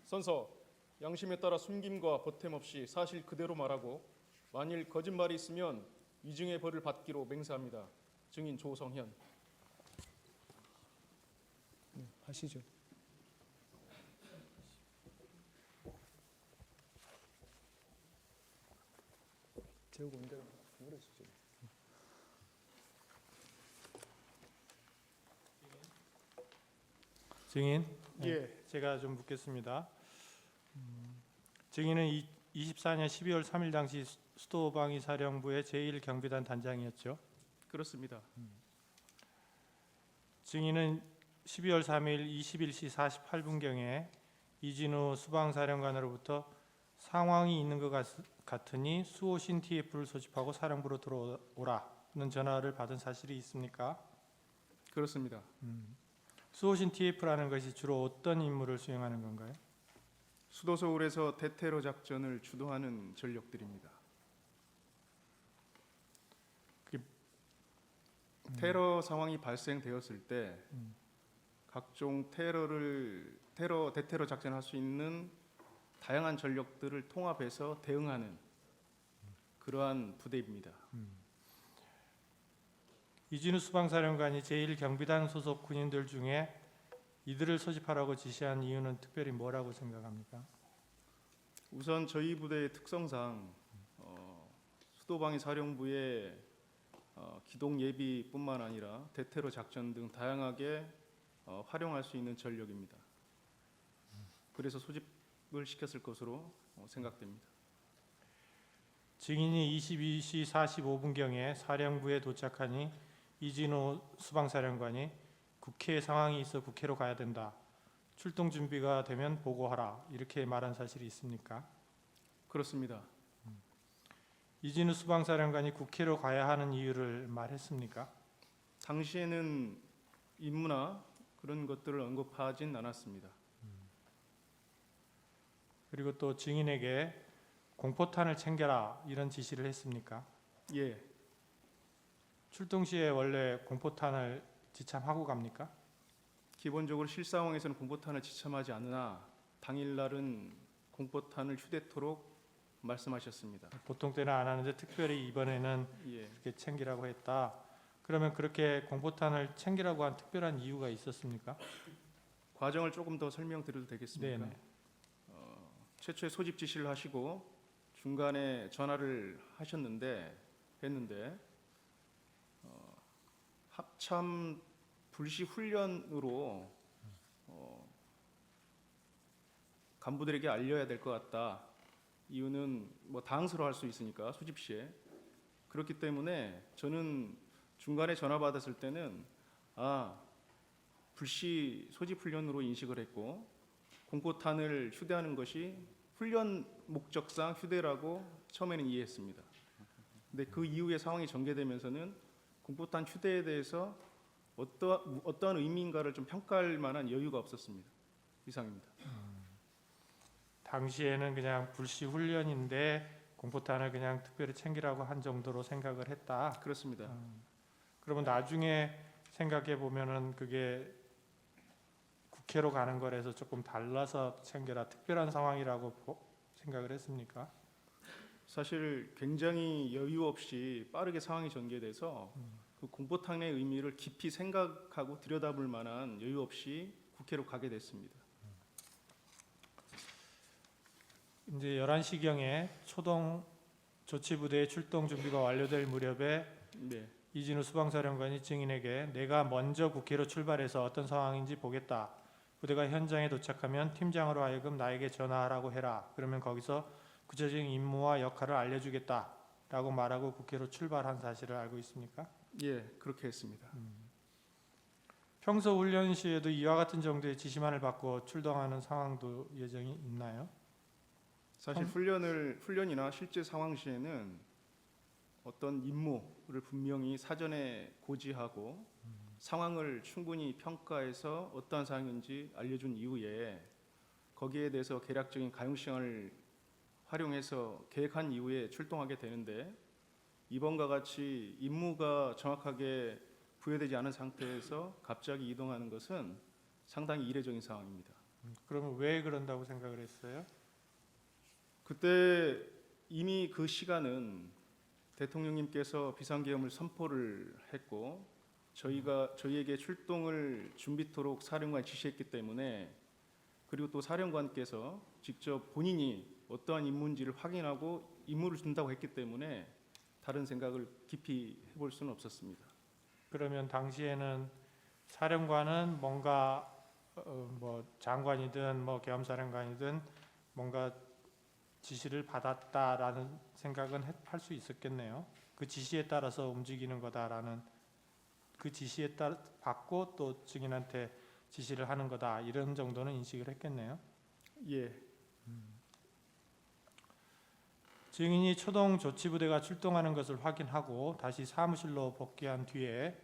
선서, 양심에 따라 숨김과 보탬 없이 사실 그대로 말하고 만일 거짓말이 있으면 위증의 벌을 받기로 맹세합니다. 증인 조성현. 네, 하시죠. 재우고 온 대로 물어주죠. 증인, 예. 제가 좀 묻겠습니다. 증인은 24년 12월 3일 당시 수도방위 사령부의 제1경비단 단장이었죠. 그렇습니다. 증인은 12월 3일 21시 48분경에 이진우 수방사령관으로부터 상황이 있는 것 같으니 수호신 TF를 소집하고 사령부로 들어오라는 전화를 받은 사실이 있습니까? 그렇습니다. 수호신 TF라는 것이 주로 어떤 임무를 수행하는 건가요? 수도 서울에서 대테러 작전을 주도하는 전력들입니다. 테러 상황이 발생되었을 때 각종 대테러 작전할 수 있는 다양한 전력들을 통합해서 대응하는 그러한 부대입니다. 이진우 수방사령관이 제1경비단 소속 군인들 중에 이들을 소집하라고 지시한 이유는 특별히 뭐라고 생각합니까? 우선 저희 부대의 특성상 수도방위 사령부의 기동 예비뿐만 아니라 대테러 작전 등 다양하게 활용할 수 있는 전력입니다. 그래서 소집을 시켰을 것으로 생각됩니다. 증인이 22시 45분경에 사령부에 도착하니 이진우 수방사령관이 국회 상황이 있어 국회로 가야 된다. 출동 준비가 되면 보고하라. 이렇게 말한 사실이 있습니까? 그렇습니다. 이진우 수방사령관이 국회로 가야 하는 이유를 말했습니까? 당시에는 임무나 그런 것들을 언급하진 않았습니다. 그리고 또 증인에게 공포탄을 챙겨라 이런 지시를 했습니까? 예, 출동 시에 원래 공포탄을 지참하고 갑니까? 기본적으로 실상황에서는 공포탄을 지참하지 않으나 당일날은 공포탄을 휴대토록 말씀하셨습니다. 보통 때는 안 하는데 특별히 이번에는 예, 그렇게 챙기라고 했다. 그러면 그렇게 공포탄을 챙기라고 한 특별한 이유가 있었습니까? 과정을 조금 더 설명드려도 되겠습니까? 네네. 최초에 소집 지시를 하시고 중간에 전화를 했는데 합참 불시 훈련으로 간부들에게 알려야 될 것 같다. 이유는 뭐 당황스러워할 수 있으니까 소집 시에 그렇기 때문에 저는 중간에 전화 받았을 때는 불시 소집 훈련으로 인식을 했고 공포탄을 휴대하는 것이 훈련 목적상 휴대라고 처음에는 이해했습니다. 근데 그 이후에 상황이 전개되면서는 공포탄 휴대에 대해서 어떠한 의미인가를 좀 평가할 만한 여유가 없었습니다. 이상입니다. 당시에는 그냥 불시 훈련인데 공포탄을 그냥 특별히 챙기라고 한 정도로 생각을 했다. 그렇습니다. 그러면 나중에 생각해 보면은 그게 국회로 가는 거라서 조금 달라서 챙겨라, 특별한 상황이라고 생각을 했습니까? 사실 굉장히 여유 없이 빠르게 상황이 전개돼서 그 공포탄의 의미를 깊이 생각하고 들여다볼 만한 여유 없이 국회로 가게 됐습니다. 이제 11시경에 초동 조치부대의 출동 준비가 완료될 무렵에 네, 이진우 수방사령관이 증인에게 내가 먼저 국회로 출발해서 어떤 상황인지 보겠다. 부대가 현장에 도착하면 팀장으로 하여금 나에게 전화하라고 해라. 그러면 거기서 구체적인 임무와 역할을 알려주겠다. 라고 말하고 국회로 출발한 사실을 알고 있습니까? 예, 그렇게 했습니다. 평소 훈련 시에도 이와 같은 정도의 지시만을 받고 출동하는 상황도 예정이 있나요? 사실 훈련이나 실제 상황 시에는 어떤 임무를 분명히 사전에 고지하고 상황을 충분히 평가해서 어떠한 상황인지 알려준 이후에 거기에 대해서 계략적인 가용시간을 활용해서 계획한 이후에 출동하게 되는데 이번과 같이 임무가 정확하게 부여되지 않은 상태에서 갑자기 이동하는 것은 상당히 이례적인 상황입니다. 그러면 왜 그런다고 생각을 했어요? 그때 이미 그 시간은 대통령님께서 비상계엄을 선포를 했고 저희에게 출동을 준비토록 사령관 지시했기 때문에, 그리고 또 사령관께서 직접 본인이 어떠한 임무인지를 확인하고 임무를 준다고 했기 때문에 다른 생각을 깊이 해볼 수는 없었습니다. 그러면 당시에는 사령관은 뭔가 뭐 장관이든 뭐 계엄사령관이든 뭔가 지시를 받았다라는 생각은 할 수 있었겠네요. 그 지시에 따라서 움직이는 거다라는, 그 지시에 따라 받고 또 증인한테 지시를 하는 거다, 이런 정도는 인식을 했겠네요. 예, 증인이 초동 조치부대가 출동하는 것을 확인하고 다시 사무실로 복귀한 뒤에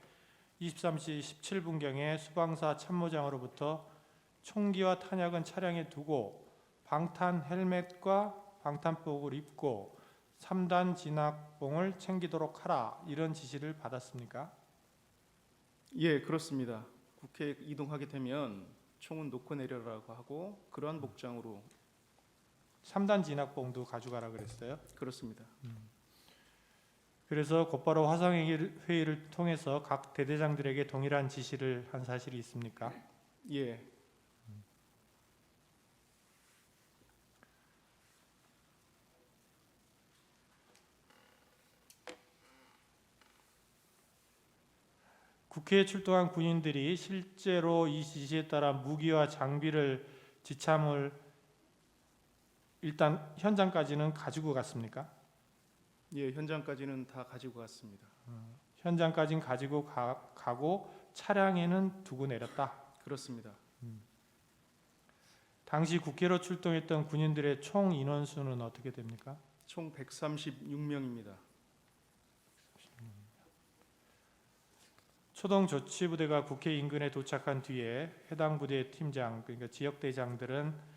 23시 17분경에 수방사 참모장으로부터 총기와 탄약은 차량에 두고 방탄 헬멧과 방탄복을 입고 3단 진압봉을 챙기도록 하라, 이런 지시를 받았습니까? 예, 그렇습니다. 국회에 이동하게 되면 총은 놓고 내려라고 하고 그러한 복장으로. 3단 진압봉도 가져가라 그랬어요. 그렇습니다. 그래서 곧바로 화상회의를 통해서 각 대대장들에게 동일한 지시를 한 사실이 있습니까? 예, 국회에 출동한 군인들이 실제로 이 지시에 따라 무기와 장비를 지참을 일단 현장까지는 가지고 갔습니까? 예, 현장까지는 다 가지고 갔습니다. 현장까지는 가지고 가고 차량에는 두고 내렸다. 그렇습니다. 당시 국회로 출동했던 군인들의 총 인원수는 어떻게 됩니까? 총 136명입니다. 초동 조치부대가 국회 인근에 도착한 뒤에 해당 부대 팀장, 그러니까 지역대장들은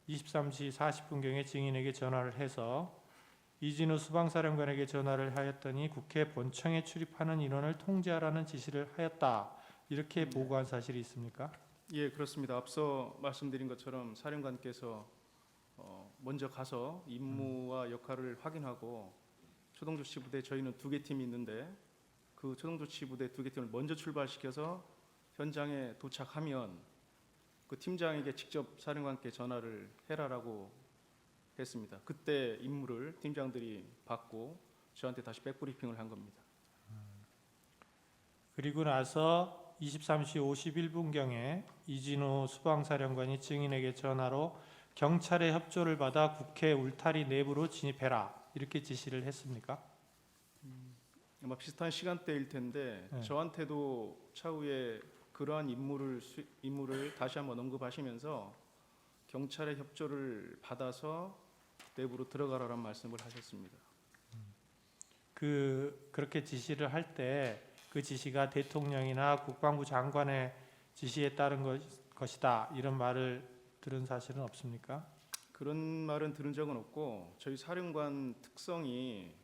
23시 40분경에 증인에게 전화를 해서 이진우 수방사령관에게 전화를 하였더니 국회 본청에 출입하는 인원을 통제하라는 지시를 하였다, 이렇게 보고한 사실이 있습니까? 예, 그렇습니다. 앞서 말씀드린 것처럼 사령관께서 먼저 가서 임무와 역할을 확인하고 초동조치부대, 저희는 2개 팀이 있는데 그 초동조치부대 2개 팀을 먼저 출발시켜서 현장에 도착하면 그 팀장에게 직접 사령관께 전화를 해라라고 했습니다. 그때 임무를 팀장들이 받고 저한테 다시 백브리핑을 한 겁니다. 그리고 나서 23시 51분경에 이진우 수방사령관이 증인에게 전화로 경찰의 협조를 받아 국회 울타리 내부로 진입해라, 이렇게 지시를 했습니까? 아마 비슷한 시간대일 텐데 네. 저한테도 차후에 그러한 임무를 다시 한번 언급하시면서 경찰의 협조를 받아서 내부로 들어가라는 말씀을 하셨습니다. 그렇게 지시를 할 때 그 지시가 대통령이나 국방부 장관의 지시에 따른 것이다, 이런 말을 들은 사실은 없습니까? 그런 말은 들은 적은 없고 저희 사령관 특성이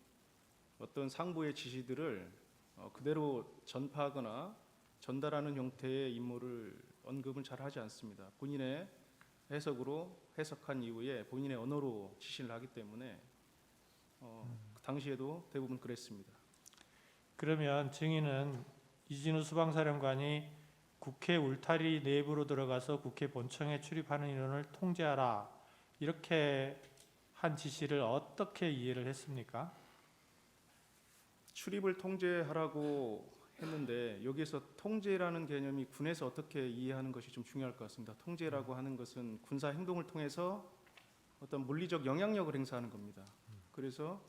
어떤 상부의 지시들을 그대로 전파하거나 전달하는 형태의 임무를 언급은 잘 하지 않습니다. 본인의 해석으로 해석한 이후에 본인의 언어로 지시를 하기 때문에 그 당시에도 대부분 그랬습니다. 그러면 증인은 이진우 수방사령관이 국회 울타리 내부로 들어가서 국회 본청에 출입하는 인원을 통제하라, 이렇게 한 지시를 어떻게 이해를 했습니까? 출입을 통제하라고 했는데 여기에서 통제라는 개념이 군에서 어떻게 이해하는 것이 좀 중요할 것 같습니다. 통제라고 하는 것은 군사 행동을 통해서 어떤 물리적 영향력을 행사하는 겁니다. 그래서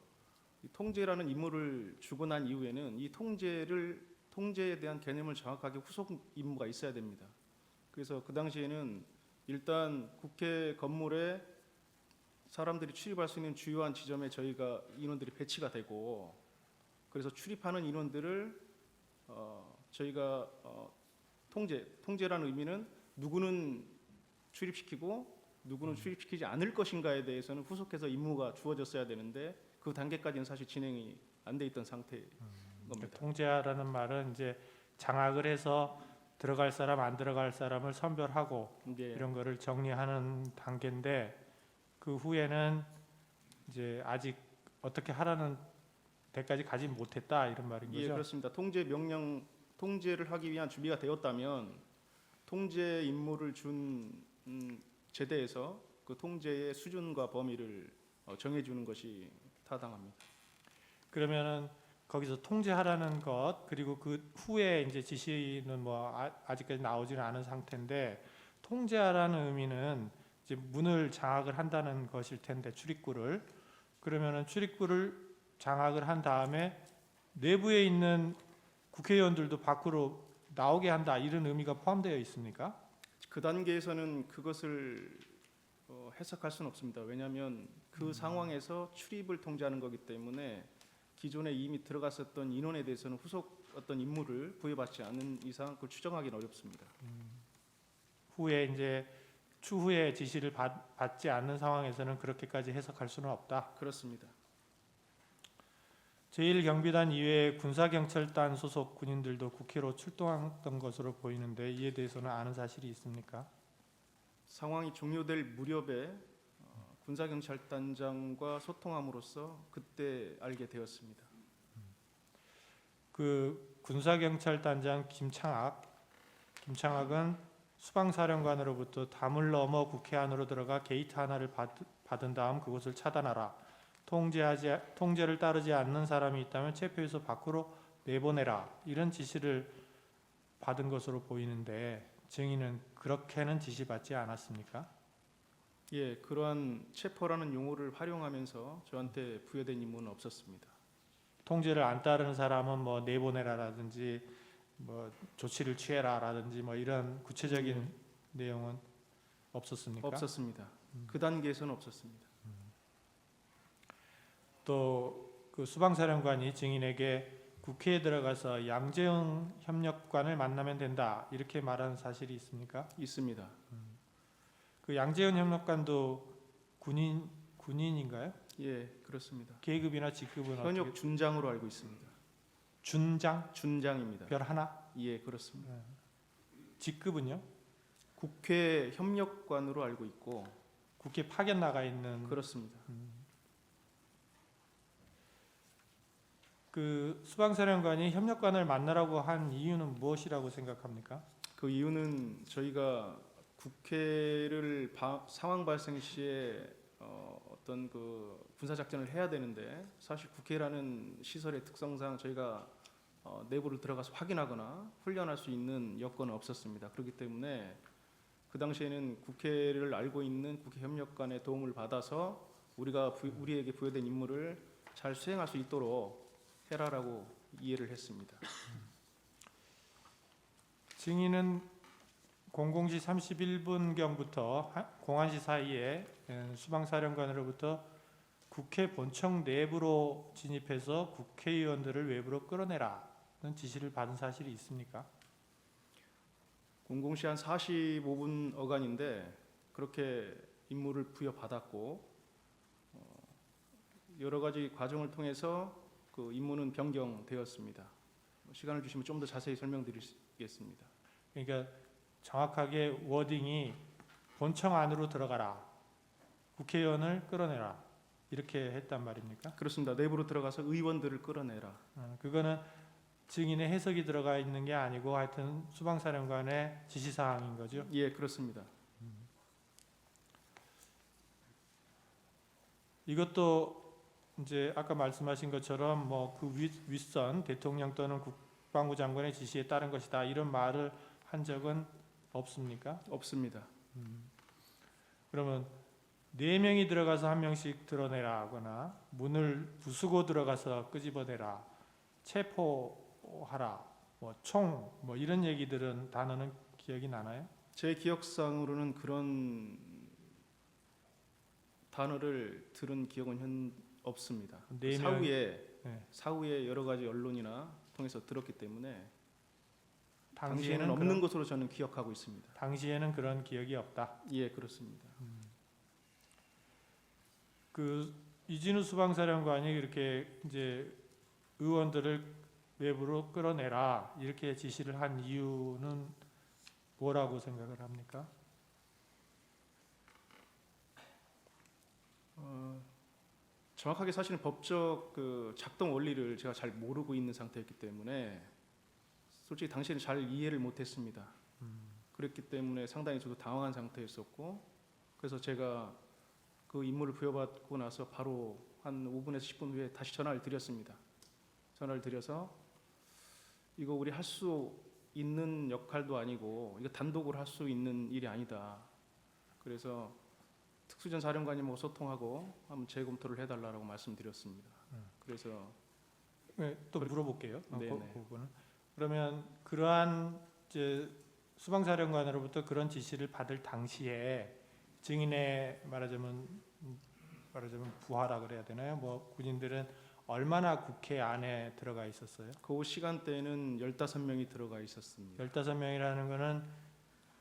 이 통제라는 임무를 주고 난 이후에는 이 통제에 대한 개념을 정확하게 후속 임무가 있어야 됩니다. 그래서 그 당시에는 일단 국회 건물에 사람들이 출입할 수 있는 주요한 지점에 저희가 인원들이 배치가 되고, 그래서 출입하는 인원들을 저희가 통제라는 의미는 누구는 출입시키고 누구는 출입시키지 않을 것인가에 대해서는 후속해서 임무가 주어졌어야 되는데 그 단계까지는 사실 진행이 안 돼 있던 상태인 겁니다. 통제하라는 말은 이제 장악을 해서 들어갈 사람 안 들어갈 사람을 선별하고 이게 이런 거를 정리하는 단계인데 그 후에는 이제 아직 어떻게 하라는 데까지 가지 못했다 이런 말인 예, 거죠. 그렇습니다. 통제를 하기 위한 준비가 되었다면 통제 임무를 준 제대에서 그 통제의 수준과 범위를 정해주는 것이 타당합니다. 그러면은 거기서 통제하라는 것 그리고 그 후에 이제 지시는 뭐 아직까지 나오지는 않은 상태인데 통제하라는 의미는 이제 문을 장악을 한다는 것일 텐데 출입구를 그러면은 출입구를 장악을 한 다음에 내부에 있는 국회의원들도 밖으로 나오게 한다 이런 의미가 포함되어 있습니까? 그 단계에서는 그것을 해석할 수는 없습니다. 왜냐하면 그 상황에서 출입을 통제하는 거기 때문에 기존에 이미 들어갔었던 인원에 대해서는 후속 어떤 임무를 부여받지 않는 이상 그걸 추정하기는 어렵습니다. 후에 이제 추후에 지시를 받지 않는 상황에서는 그렇게까지 해석할 수는 없다. 그렇습니다. 제1경비단 이외에 군사경찰단 소속 군인들도 국회로 출동했던 것으로 보이는데 이에 대해서는 아는 사실이 있습니까? 상황이 종료될 무렵에 군사경찰단장과 소통함으로써 그때 알게 되었습니다. 그 군사경찰단장 김창학은 수방사령관으로부터 담을 넘어 국회 안으로 들어가 게이트 하나를 받은 다음 그곳을 차단하라. 통제를 따르지 않는 사람이 있다면 체포해서 밖으로 내보내라. 이런 지시를 받은 것으로 보이는데 증인은 그렇게는 지시받지 않았습니까? 예, 그러한 체포라는 용어를 활용하면서 저한테 부여된 임무는 없었습니다. 통제를 안 따르는 사람은 뭐 내보내라라든지 뭐 조치를 취해라라든지 뭐 이런 구체적인 내용은 없었습니까? 없었습니다. 그 단계에서는 없었습니다. 또 그 수방사령관이 증인에게 국회에 들어가서 양재영 협력관을 만나면 된다 이렇게 말한 사실이 있습니까? 있습니다. 그 양재영 협력관도 군인인가요? 예, 그렇습니다. 계급이나 직급은 현역 어떻게? 준장으로 알고 있습니다. 준장 준장입니다. 별 하나? 예, 그렇습니다. 직급은요? 국회 협력관으로 알고 있고 국회 파견 나가 있는 그렇습니다. 그 수방사령관이 협력관을 만나라고 한 이유는 무엇이라고 생각합니까? 그 이유는 저희가 국회를 상황 발생 시에 어떤 그 군사 작전을 해야 되는데 사실 국회라는 시설의 특성상 저희가 내부를 들어가서 확인하거나 훈련할 수 있는 여건은 없었습니다. 그렇기 때문에 그 당시에는 국회를 알고 있는 국회 협력관의 도움을 받아서 우리에게 부여된 임무를 잘 수행할 수 있도록 해라라고 이해를 했습니다. 증인은 00시 31분경부터 01시 사이에 수방사령관으로부터 국회 본청 내부로 진입해서 국회의원들을 외부로 끌어내라는 지시를 받은 사실이 있습니까? 00시 한 45분 어간인데 그렇게 임무를 부여받았고 여러 가지 과정을 통해서 그 임무는 변경되었습니다. 시간을 주시면 좀 더 자세히 설명드리겠습니다. 그러니까 정확하게 워딩이 본청 안으로 들어가라. 국회의원을 끌어내라. 이렇게 했단 말입니까? 그렇습니다. 내부로 들어가서 의원들을 끌어내라. 그거는 증인의 해석이 들어가 있는 게 아니고 하여튼 수방사령관의 지시사항인 거죠. 예, 그렇습니다. 이것도 이제 아까 말씀하신 것처럼 뭐 그 윗선 대통령 또는 국방부 장관의 지시에 따른 것이다 이런 말을 한 적은 없습니까? 없습니다. 그러면 4명이 들어가서 1명씩 드러내라 하거나 문을 부수고 들어가서 끄집어내라 체포하라 뭐 총 뭐 이런 얘기들은 단어는 기억이 나나요? 제 기억상으로는 그런 단어를 들은 기억은 없습니다. 네 명- 사후에 여러 가지 언론이나 통해서 들었기 때문에 당시에는 당시에는 없는 것으로 저는 기억하고 있습니다. 당시에는 그런 기억이 없다. 예, 그렇습니다. 그 이진우 수방사령관이 이렇게 이제 의원들을 외부로 끌어내라 이렇게 지시를 한 이유는 뭐라고 생각을 합니까? 정확하게 사실은 법적 그 작동 원리를 제가 잘 모르고 있는 상태였기 때문에 솔직히 당시에는 잘 이해를 못했습니다. 그랬기 때문에 상당히 저도 당황한 상태였었고, 그래서 제가 그 임무를 부여받고 나서 바로 한 5분에서 10분 후에 다시 전화를 드렸습니다. 전화를 드려서 이거 우리 할 수 있는 역할도 아니고 이거 단독으로 할 수 있는 일이 아니다. 그래서 특수전 사령관님하고 소통하고 한번 재검토를 해달라고 말씀드렸습니다. 그래서 네, 또 물어볼게요. 네네. 그 부분은. 그러면 그러한 이제 수방사령관으로부터 그런 지시를 받을 당시에 증인의 말하자면 부하라 그래야 되나요? 뭐 군인들은 얼마나 국회 안에 들어가 있었어요? 그 시간대에는 15명이 들어가 있었습니다. 15명이라는 거는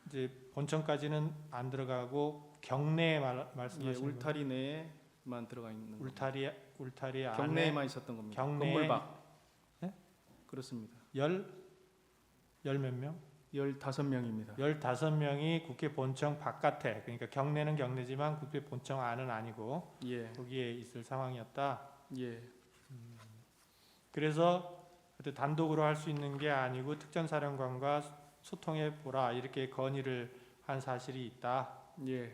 이제 본청까지는 안 들어가고 경내에 예, 말씀하시는 거예요? 울타리 내에만 들어가 있는 겁니다. 울타리 안에 경내에만 있었던 겁니다. 경내에- 건물 밖. 네? 그렇습니다. 열 몇 명? 15명입니다. 15명이 국회 본청 바깥에, 그러니까 경내는 경내지만 국회 본청 안은 아니고 예, 거기에 있을 상황이었다. 예, 그래서 그때 단독으로 할 수 있는 게 아니고 특전사령관과 소통해 보라 이렇게 건의를 한 사실이 있다. 예,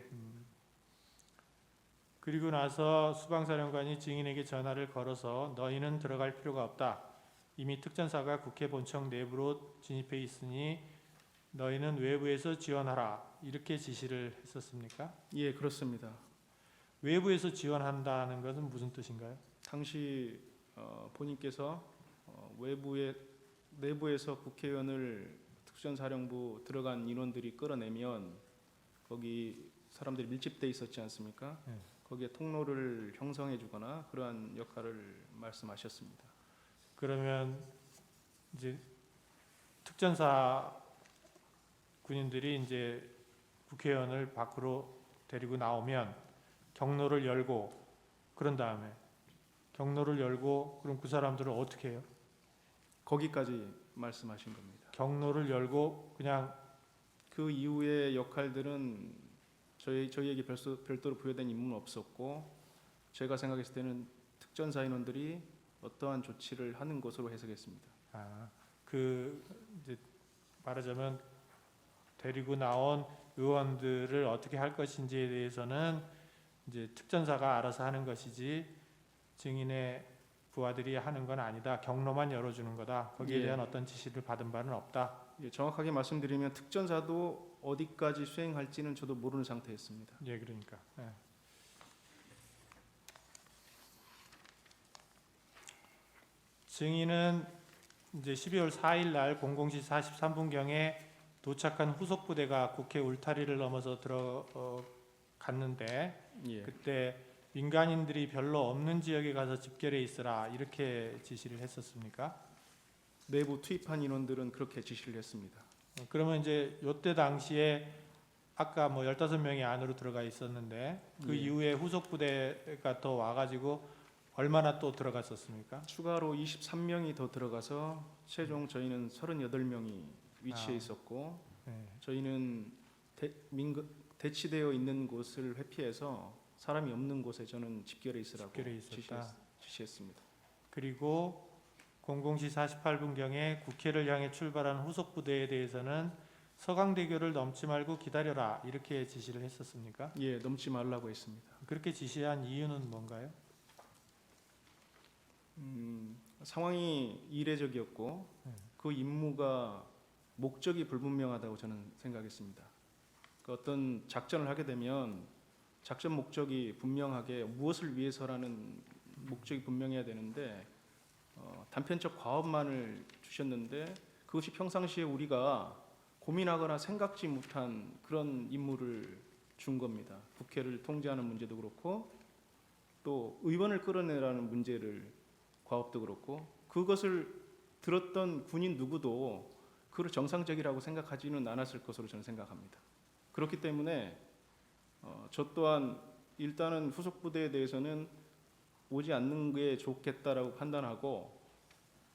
그리고 나서 수방사령관이 증인에게 전화를 걸어서 너희는 들어갈 필요가 없다. 이미 특전사가 국회 본청 내부로 진입해 있으니 너희는 외부에서 지원하라. 이렇게 지시를 했었습니까? 예, 그렇습니다. 외부에서 지원한다는 것은 무슨 뜻인가요? 당시 본인께서 내부에서 국회의원을 특수전사령부 들어간 인원들이 끌어내면 거기 사람들이 밀집돼 있었지 않습니까? 네. 거기에 통로를 형성해주거나 그러한 역할을 말씀하셨습니다. 그러면 이제 특전사 군인들이 이제 국회의원을 밖으로 데리고 나오면 경로를 열고 그런 다음에 경로를 열고 그럼 그 사람들을 어떻게 해요? 거기까지 말씀하신 겁니다. 경로를 열고 그냥 그 이후의 역할들은 저희에게 별도로 부여된 임무는 없었고, 제가 생각했을 때는 특전사 인원들이 어떠한 조치를 하는 것으로 해석했습니다. 그 이제 말하자면 데리고 나온 의원들을 어떻게 할 것인지에 대해서는 이제 특전사가 알아서 하는 것이지 증인의 부하들이 하는 건 아니다. 경로만 열어주는 거다. 거기에 예. 대한 어떤 지시를 받은 바는 없다. 예, 정확하게 말씀드리면 특전사도 어디까지 수행할지는 저도 모르는 상태였습니다. 예, 그러니까. 예. 증인은 이제 12월 4일 날 00시 43분경에 도착한 후속 부대가 국회 울타리를 넘어서 들어갔는데 예, 그때 민간인들이 별로 없는 지역에 가서 집결해 있으라 이렇게 지시를 했었습니까? 내부 투입한 인원들은 그렇게 지시를 했습니다. 그러면 이제 요때 당시에 아까 뭐 15명이 안으로 들어가 있었는데 그 예. 이후에 후속 부대가 더 와가지고 얼마나 또 들어갔었습니까? 추가로 23명이 더 들어가서 최종 저희는 38명이 위치해 있었고, 네. 저희는 대치되어 있는 곳을 회피해서 사람이 없는 곳에 저는 집결해 있으라고 집결해 있었다. 지시했습니다. 그리고 00시 48분경에 국회를 향해 출발한 후속 부대에 대해서는 서강대교를 넘지 말고 기다려라 이렇게 지시를 했었습니까? 예, 넘지 말라고 했습니다. 그렇게 지시한 이유는 뭔가요? 상황이 이례적이었고 그 임무가 목적이 불분명하다고 저는 생각했습니다. 그 어떤 작전을 하게 되면 작전 목적이 분명하게 무엇을 위해서라는 목적이 분명해야 되는데 단편적 과업만을 주셨는데 그것이 평상시에 우리가 고민하거나 생각지 못한 그런 임무를 준 겁니다. 국회를 통제하는 문제도 그렇고 또 의원을 끌어내라는 문제를 과업도 그렇고 그것을 들었던 군인 누구도 그를 정상적이라고 생각하지는 않았을 것으로 저는 생각합니다. 그렇기 때문에 저 또한 일단은 후속 부대에 대해서는 오지 않는 게 좋겠다라고 판단하고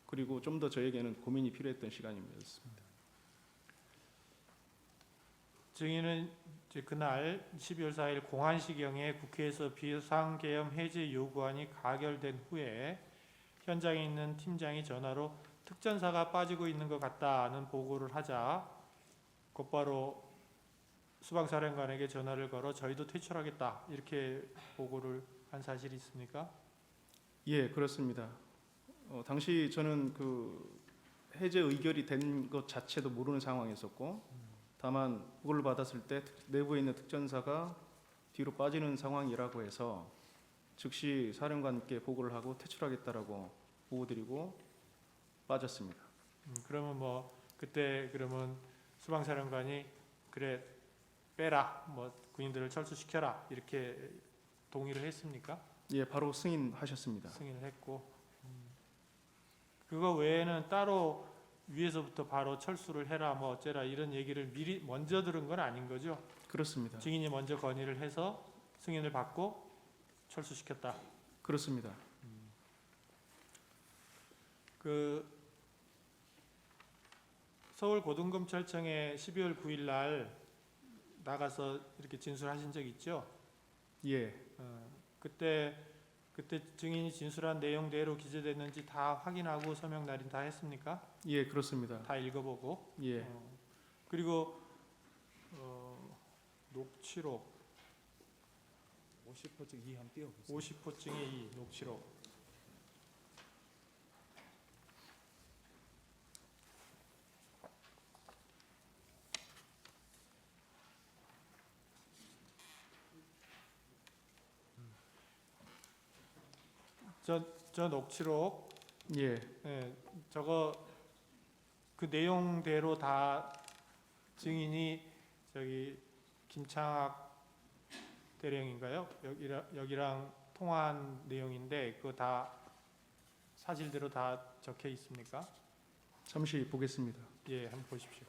그리고 좀 더 저에게는 고민이 필요했던 시간이었습니다. 증인은 이제 그날 12월 4일 공안시경에 국회에서 비상계엄 해제 요구안이 가결된 후에 현장에 있는 팀장이 전화로 특전사가 빠지고 있는 것 같다는 보고를 하자 곧바로 수방사령관에게 전화를 걸어 저희도 퇴출하겠다 이렇게 보고를 한 사실이 있습니까? 예, 그렇습니다. 당시 저는 그 해제 의결이 된 것 자체도 모르는 상황이었었고, 다만 그걸 받았을 때 내부에 있는 특전사가 뒤로 빠지는 상황이라고 해서 즉시 사령관께 보고를 하고 퇴출하겠다라고 보고드리고 빠졌습니다. 그러면 뭐 그때 그러면 수방사령관이 그래 빼라 뭐 군인들을 철수시켜라 이렇게 동의를 했습니까? 예, 바로 승인하셨습니다. 승인을 했고 그거 외에는 따로 위에서부터 바로 철수를 해라 뭐 어째라 이런 얘기를 미리 먼저 들은 건 아닌 거죠? 그렇습니다. 증인이 먼저 건의를 해서 승인을 받고 철수시켰다. 그렇습니다. 그 서울고등검찰청에 12월 9일 날 나가서 이렇게 진술하신 적 있죠? 예, 그때 증인이 진술한 내용대로 기재됐는지 다 확인하고 서명 날인 다 했습니까? 예, 그렇습니다. 다 읽어보고 예, 그리고 녹취록 50호증 2 한번 띄워보세요. 50호증의 2 녹취록 저 녹취록 예, 예, 저거 그 내용대로 다 증인이 저기 김창학 대령인가요? 여기랑 통화한 내용인데 그거 다 사실대로 다 적혀 있습니까? 잠시 보겠습니다. 예, 한번 보십시오.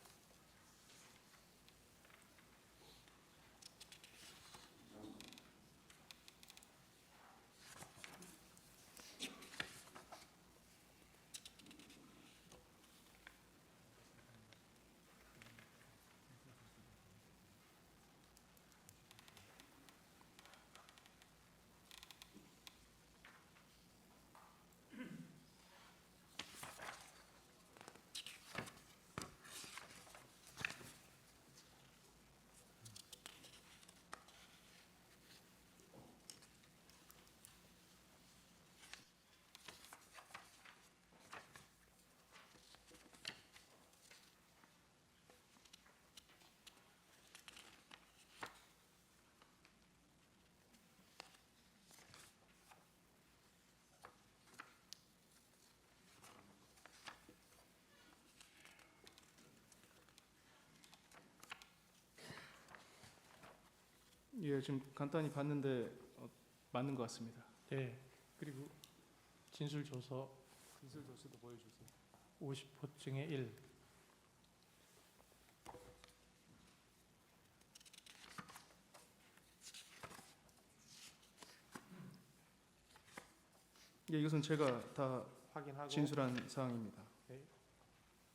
예, 지금 간단히 봤는데 맞는 것 같습니다. 예, 그리고 진술 조서도 보여주세요. 50호증의 1 예, 이것은 제가 다 확인하고 진술한 사항입니다.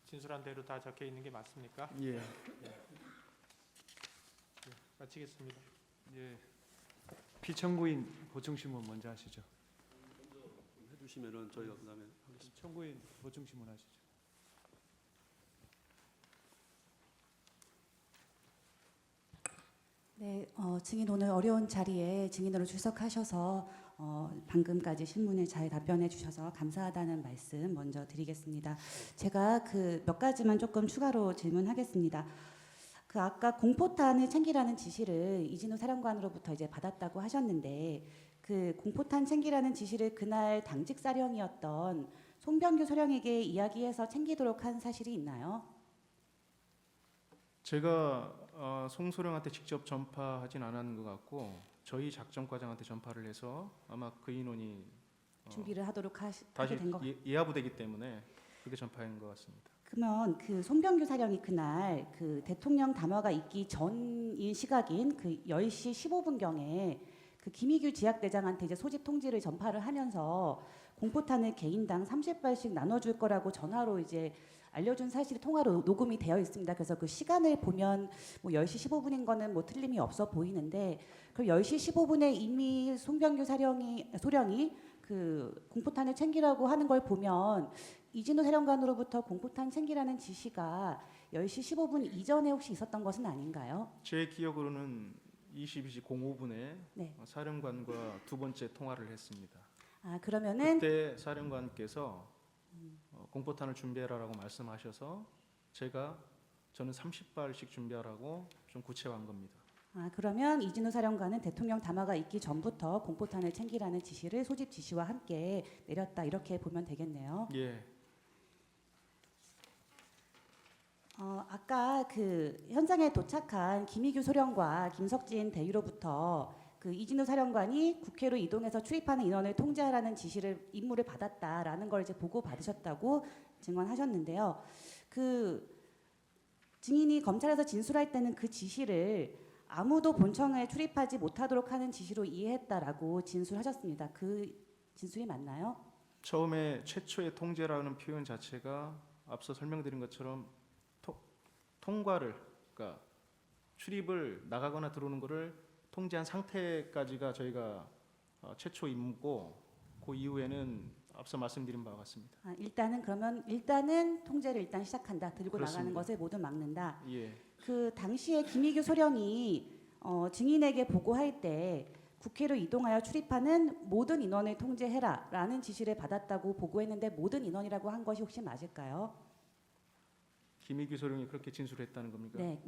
진술한 대로 다 적혀 있는 게 맞습니까? 예, 마치겠습니다. 예. 피청구인 보충신문 먼저 하시죠. 해주시면은 저희가 그다음에 하겠습니다. 청구인 보충신문 하시죠. 네, 증인 오늘 어려운 자리에 증인으로 출석하셔서 방금까지 신문에 잘 답변해 주셔서 감사하다는 말씀 먼저 드리겠습니다. 제가 그 몇 가지만 조금 추가로 질문하겠습니다. 그 아까 공포탄을 챙기라는 지시를 이진우 사령관으로부터 이제 받았다고 하셨는데 그 공포탄 챙기라는 지시를 그날 당직 사령이었던 송병규 소령에게 이야기해서 챙기도록 한 사실이 있나요? 제가 송소령한테 직접 전파하진 않았는 것 같고 저희 작전과장한테 전파를 해서 아마 그 인원이 준비를 하도록 다시 하게 된 것 같아요. 예하부되기 때문에 그렇게 전파한 것 같습니다. 그러면 그 송병규 사령이 그날 그 대통령 담화가 있기 전인 시각인 그 10시 15분경에 그 김희규 지학대장한테 이제 소집 통지를 전파를 하면서 공포탄을 개인당 30발씩 나눠줄 거라고 전화로 이제 알려준 사실이 통화로 녹음이 되어 있습니다. 그래서 그 시간을 보면 뭐 10시 15분인 거는 뭐 틀림이 없어 보이는데 그럼 10시 15분에 이미 송병규 소령이 그 공포탄을 챙기라고 하는 걸 보면 이진우 사령관으로부터 공포탄 챙기라는 지시가 10시 15분 이전에 혹시 있었던 것은 아닌가요? 제 기억으로는 22시 05분에 네. 사령관과 두 번째 통화를 했습니다. 아 그러면은 그때 사령관께서 공포탄을 준비해라라고 말씀하셔서 저는 30발씩 준비하라고 좀 구체화한 겁니다. 아 그러면 이진우 사령관은 대통령 담화가 있기 전부터 공포탄을 챙기라는 지시를 소집 지시와 함께 내렸다 이렇게 보면 되겠네요. 예, 아까 그 현장에 도착한 김희규 소령과 김석진 대위로부터 그 이진우 사령관이 국회로 이동해서 출입하는 인원을 통제하라는 임무를 받았다라는 걸 이제 보고 받으셨다고 증언하셨는데요. 그 증인이 검찰에서 진술할 때는 그 지시를 아무도 본청에 출입하지 못하도록 하는 지시로 이해했다라고 진술하셨습니다. 그 진술이 맞나요? 처음에 최초의 통제라는 표현 자체가 앞서 설명드린 것처럼 통과를, 그러니까 출입을 나가거나 들어오는 것을 통제한 상태까지가 저희가 최초 임무고 그 이후에는 앞서 말씀드린 바와 같습니다. 아, 일단은 통제를 일단 시작한다. 들고 나가는 그렇습니다. 것을 모두 막는다. 예, 그 당시에 김희규 소령이 증인에게 보고할 때 국회로 이동하여 출입하는 모든 인원을 통제해라라는 지시를 받았다고 보고했는데 모든 인원이라고 한 것이 혹시 맞을까요? 김희규 소령이 그렇게 진술했다는 겁니까? 네,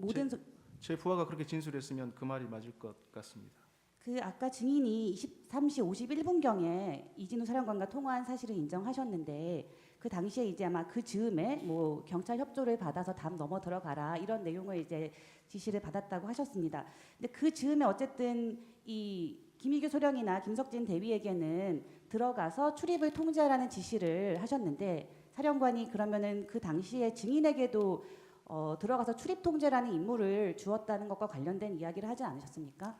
제 부하가 그렇게 진술했으면 그 말이 맞을 것 같습니다. 그 아까 증인이 23시 51분경에 이진우 사령관과 통화한 사실을 인정하셨는데 그 당시에 이제 아마 그 즈음에 뭐 경찰 협조를 받아서 담 넘어 들어가라 이런 내용을 이제 지시를 받았다고 하셨습니다. 근데 그 즈음에 어쨌든 이 김희규 소령이나 김석진 대위에게는 들어가서 출입을 통제하라는 지시를 하셨는데 사령관이 그러면은 그 당시에 증인에게도 들어가서 출입 통제라는 임무를 주었다는 것과 관련된 이야기를 하지 않으셨습니까?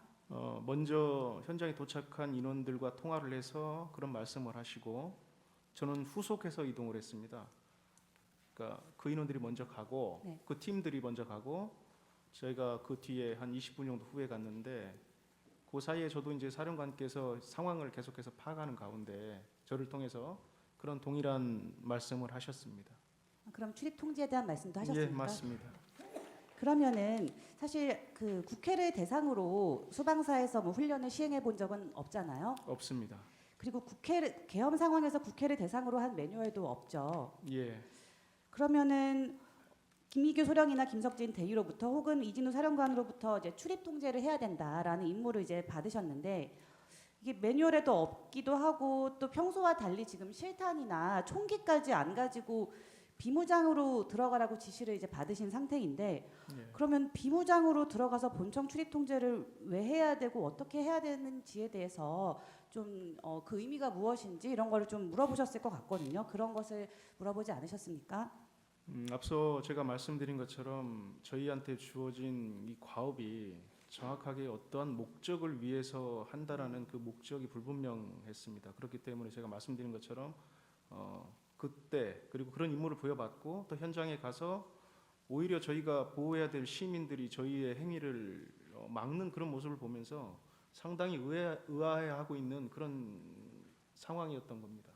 먼저 현장에 도착한 인원들과 통화를 해서 그런 말씀을 하시고 저는 후속해서 이동을 했습니다. 그러니까 그 인원들이 먼저 가고 네. 그 팀들이 먼저 가고 저희가 그 뒤에 한 20분 정도 후에 갔는데 그 사이에 저도 이제 사령관께서 상황을 계속해서 파악하는 가운데 저를 통해서 그런 동일한 말씀을 하셨습니다. 그럼 출입 통제에 대한 말씀도 하셨습니까? 예, 맞습니다. 그러면은 사실 그 국회를 대상으로 수방사에서 뭐 훈련을 시행해 본 적은 없잖아요. 없습니다. 그리고 계엄 상황에서 국회를 대상으로 한 매뉴얼도 없죠. 예, 그러면은 김희규 소령이나 김석진 대위로부터 혹은 이진우 사령관으로부터 이제 출입 통제를 해야 된다라는 임무를 이제 받으셨는데 이게 매뉴얼에도 없기도 하고 또 평소와 달리 지금 실탄이나 총기까지 안 가지고 비무장으로 들어가라고 지시를 이제 받으신 상태인데 예. 그러면 비무장으로 들어가서 본청 출입 통제를 왜 해야 되고 어떻게 해야 되는지에 대해서 좀 그 의미가 무엇인지 이런 거를 좀 물어보셨을 것 같거든요. 그런 것을 물어보지 않으셨습니까? 앞서 제가 말씀드린 것처럼 저희한테 주어진 이 과업이 정확하게 어떠한 목적을 위해서 한다라는 그 목적이 불분명했습니다. 그렇기 때문에 제가 말씀드린 것처럼 그때 그리고 그런 임무를 부여받고 또 현장에 가서 오히려 저희가 보호해야 될 시민들이 저희의 행위를 막는 그런 모습을 보면서 상당히 의아해하고 있는 그런 상황이었던 겁니다.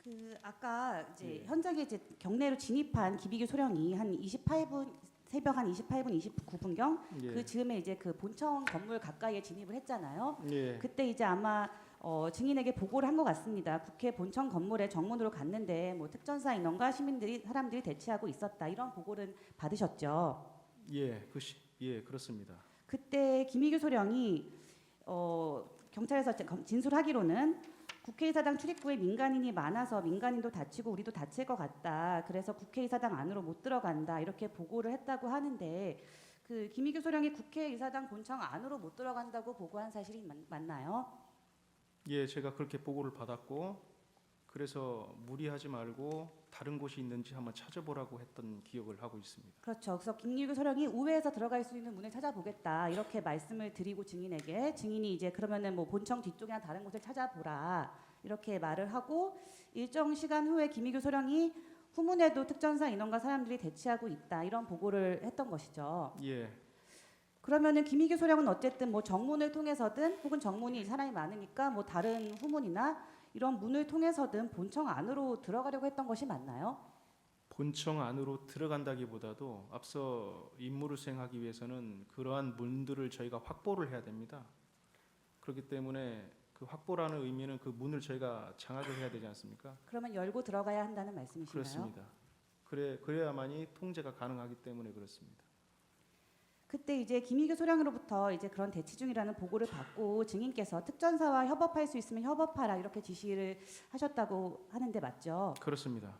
그 아까 이제 예. 현장에 이제 경내로 진입한 김희규 소령이 한 28분 새벽 한 28분 29분경 예. 그 즈음에 이제 그 본청 건물 가까이에 진입을 했잖아요. 예. 그때 이제 아마 증인에게 보고를 한 것 같습니다. 국회 본청 건물에 정문으로 갔는데 뭐 특전사 인원과 사람들이 대치하고 있었다 이런 보고를 받으셨죠. 예, 그렇습니다. 그때 김희규 소령이 경찰에서 진술하기로는 국회의사당 출입구에 민간인이 많아서 민간인도 다치고 우리도 다칠 것 같다. 그래서 국회의사당 안으로 못 들어간다. 이렇게 보고를 했다고 하는데 그 김희규 소령이 국회의사당 본청 안으로 못 들어간다고 보고한 사실이 맞나요? 예, 제가 그렇게 보고를 받았고 그래서 무리하지 말고 다른 곳이 있는지 한번 찾아보라고 했던 기억을 하고 있습니다. 그렇죠. 그래서 김희규 소령이 우회해서 들어갈 수 있는 문을 찾아보겠다 이렇게 말씀을 드리고 증인이 이제 그러면은 뭐 본청 뒤쪽이나 다른 곳을 찾아보라 이렇게 말을 하고 일정 시간 후에 김희규 소령이 후문에도 특전사 인원과 사람들이 대치하고 있다 이런 보고를 했던 것이죠. 예, 그러면은 김희규 소령은 어쨌든 뭐 정문을 통해서든 혹은 정문이 사람이 많으니까 뭐 다른 후문이나 이런 문을 통해서든 본청 안으로 들어가려고 했던 것이 맞나요? 본청 안으로 들어간다기보다도 앞서 임무를 수행하기 위해서는 그러한 문들을 저희가 확보를 해야 됩니다. 그렇기 때문에 그 확보라는 의미는 그 문을 저희가 장악을 해야 되지 않습니까? 그러면 열고 들어가야 한다는 말씀이신가요? 그렇습니다. 그래야만이 통제가 가능하기 때문에 그렇습니다. 그때 이제 김희규 소령으로부터 이제 그런 대치 중이라는 보고를 받고 증인께서 특전사와 협업할 수 있으면 협업하라 이렇게 지시를 하셨다고 하는데 맞죠? 그렇습니다.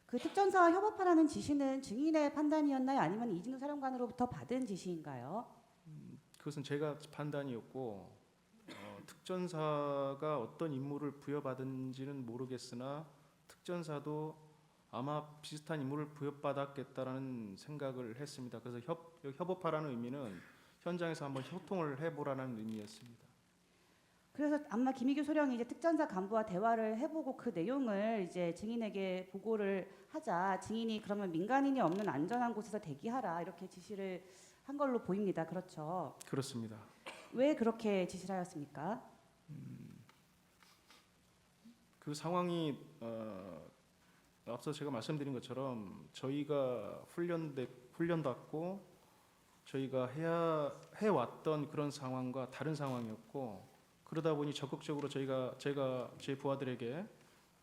그 특전사와 협업하라는 지시는 증인의 판단이었나요? 아니면 이진우 사령관으로부터 받은 지시인가요? 그것은 제가 판단이었고 특전사가 어떤 임무를 부여받은지는 모르겠으나 특전사도 아마 비슷한 임무를 부여받았겠다라는 생각을 했습니다. 그래서 협업하라는 의미는 현장에서 한번 소통을 해보라는 의미였습니다. 그래서 아마 김희규 소령이 이제 특전사 간부와 대화를 해보고 그 내용을 이제 증인에게 보고를 하자 증인이 그러면 민간인이 없는 안전한 곳에서 대기하라 이렇게 지시를 한 걸로 보입니다. 그렇죠? 그렇습니다. 왜 그렇게 지시를 하였습니까? 그 상황이 앞서 제가 말씀드린 것처럼 저희가 훈련받고 저희가 해왔던 그런 상황과 다른 상황이었고 그러다 보니 적극적으로 제가 제 부하들에게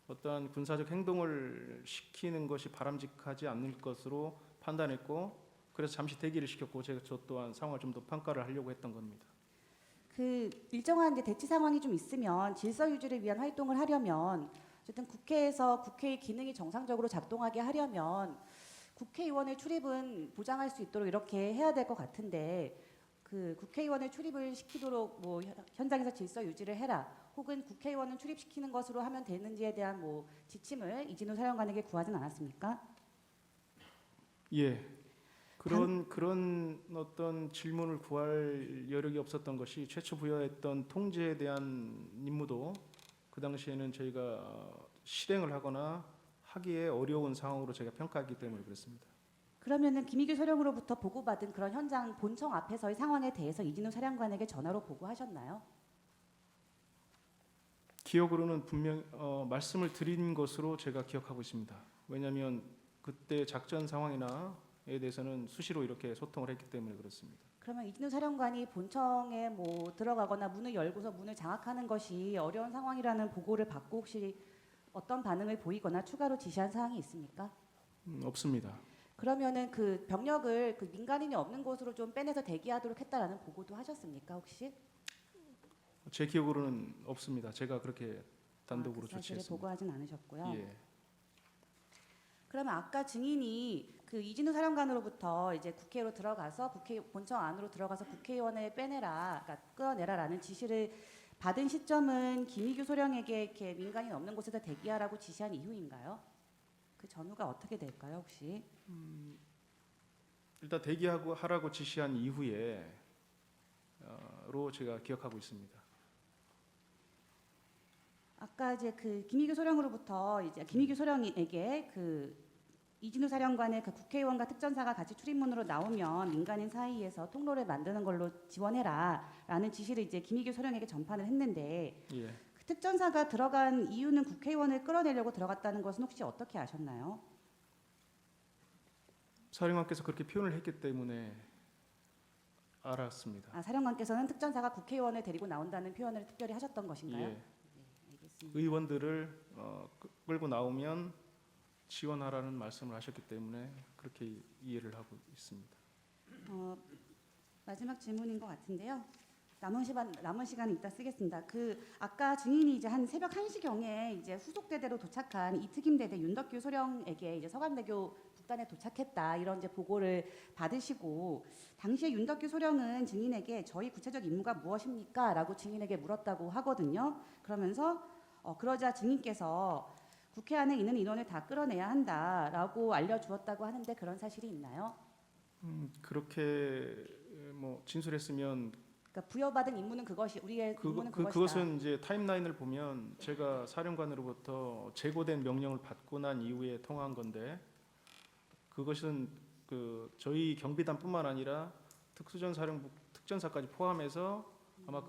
어떠한 군사적 행동을 시키는 것이 바람직하지 않을 것으로 판단했고 그래서 잠시 대기를 시켰고 저 또한 상황을 좀 더 평가를 하려고 했던 겁니다. 그 일정한 이제 대치 상황이 좀 있으면 질서 유지를 위한 활동을 하려면 어쨌든 국회에서 국회의 기능이 정상적으로 작동하게 하려면 국회의원의 출입은 보장할 수 있도록 이렇게 해야 될 것 같은데 그 국회의원의 출입을 시키도록 뭐 현장에서 질서 유지를 해라 혹은 국회의원은 출입시키는 것으로 하면 되는지에 대한 뭐 지침을 이진우 사령관에게 구하진 않았습니까? 예. 그런 어떤 질문을 구할 여력이 없었던 것이 최초 부여했던 통제에 대한 임무도 그 당시에는 저희가 실행을 하거나 하기에 어려운 상황으로 제가 평가했기 때문에 그렇습니다. 그러면은 김희규 소령으로부터 보고받은 그런 현장 본청 앞에서의 상황에 대해서 이진우 사령관에게 전화로 보고하셨나요? 기억으로는 분명 말씀을 드린 것으로 제가 기억하고 있습니다. 왜냐하면 그때 작전 상황이나에 대해서는 수시로 이렇게 소통을 했기 때문에 그렇습니다. 그러면 이진우 사령관이 본청에 뭐 들어가거나 문을 열고서 문을 장악하는 것이 어려운 상황이라는 보고를 받고 혹시 어떤 반응을 보이거나 추가로 지시한 사항이 있습니까? 없습니다. 그러면은 그 병력을 그 민간인이 없는 곳으로 좀 빼내서 대기하도록 했다라는 보고도 하셨습니까 혹시? 제 기억으로는 없습니다. 제가 그렇게 단독으로 그 사실을 조치했습니다. 보고하진 않으셨고요. 예. 그러면 아까 증인이 그 이진우 사령관으로부터 이제 국회로 들어가서 국회 본청 안으로 들어가서 국회의원을 빼내라, 그러니까 끌어내라라는 지시를 받은 시점은 김희규 소령에게 이렇게 민간인 없는 곳에서 대기하라고 지시한 이후인가요? 그 전후가 어떻게 될까요, 혹시? 일단 대기하고 하라고 지시한 이후에 로 제가 기억하고 있습니다. 아까 이제 그 김희규 소령으로부터 이제 김희규 소령에게 그 이진우 사령관의 그 국회의원과 특전사가 같이 출입문으로 나오면 민간인 사이에서 통로를 만드는 걸로 지원해라라는 지시를 이제 김희규 소령에게 전파를 했는데 예. 그 특전사가 들어간 이유는 국회의원을 끌어내려고 들어갔다는 것은 혹시 어떻게 아셨나요? 사령관께서 그렇게 표현을 했기 때문에 알았습니다. 아, 사령관께서는 특전사가 국회의원을 데리고 나온다는 표현을 특별히 하셨던 것인가요? 예. 네, 알겠습니다. 의원들을 끌고 나오면 지원하라는 말씀을 하셨기 때문에 그렇게 이해를 하고 있습니다. 마지막 질문인 것 같은데요. 남은 시간 이따 쓰겠습니다. 그 아까 증인이 이제 한 새벽 1시경에 이제 후속대대로 도착한 이특임대대 윤덕규 소령에게 이제 서강대교 북단에 도착했다 이런 이제 보고를 받으시고 당시에 윤덕규 소령은 증인에게 저희 구체적 임무가 무엇입니까?라고 증인에게 물었다고 하거든요. 그러면서 그러자 증인께서 국회 안에 있는 인원을 다 끌어내야 한다라고 알려주었다고 하는데 그런 사실이 있나요? 그렇게 뭐 진술했으면 그러니까 부여받은 임무는 그것이 우리의 임무는 그것이다. 그것은 이제 타임라인을 보면 제가 사령관으로부터 제고된 명령을 받고 난 이후에 통화한 건데 그것은 그 저희 경비단뿐만 아니라 특수전사령부 특전사까지 포함해서 아마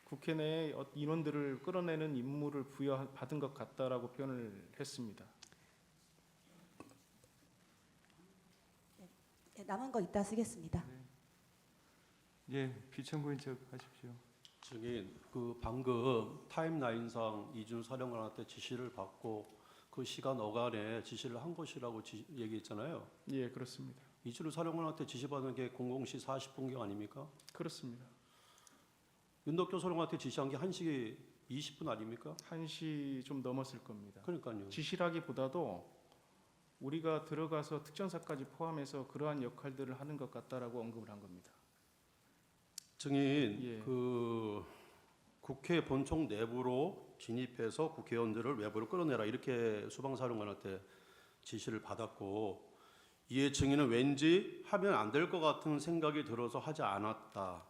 국회 내에 인원들을 끌어내는 임무를 부여받은 것 같다라고 표현을 했습니다. 네, 남은 거 이따 쓰겠습니다. 예, 피청구인 쪽 하십시오. 증인, 그 방금 타임라인상 이준우 사령관한테 지시를 받고 그 시간 어간에 지시를 한 것이라고 얘기했잖아요. 예, 그렇습니다. 이준우 사령관한테 지시받은 게 00시 40분경 아닙니까? 그렇습니다. 윤덕교 사령관한테 지시한 게 1시 20분 아닙니까? 1시 좀 넘었을 겁니다. 그러니까요. 지시라기보다도 우리가 들어가서 특전사까지 포함해서 그러한 역할들을 하는 것 같다라고 언급을 한 겁니다. 증인, 예. 그 국회 본청 내부로 진입해서 국회의원들을 외부로 끌어내라 이렇게 수방사령관한테 지시를 받았고 이에 증인은 왠지 하면 안 될 것 같은 생각이 들어서 하지 않았다.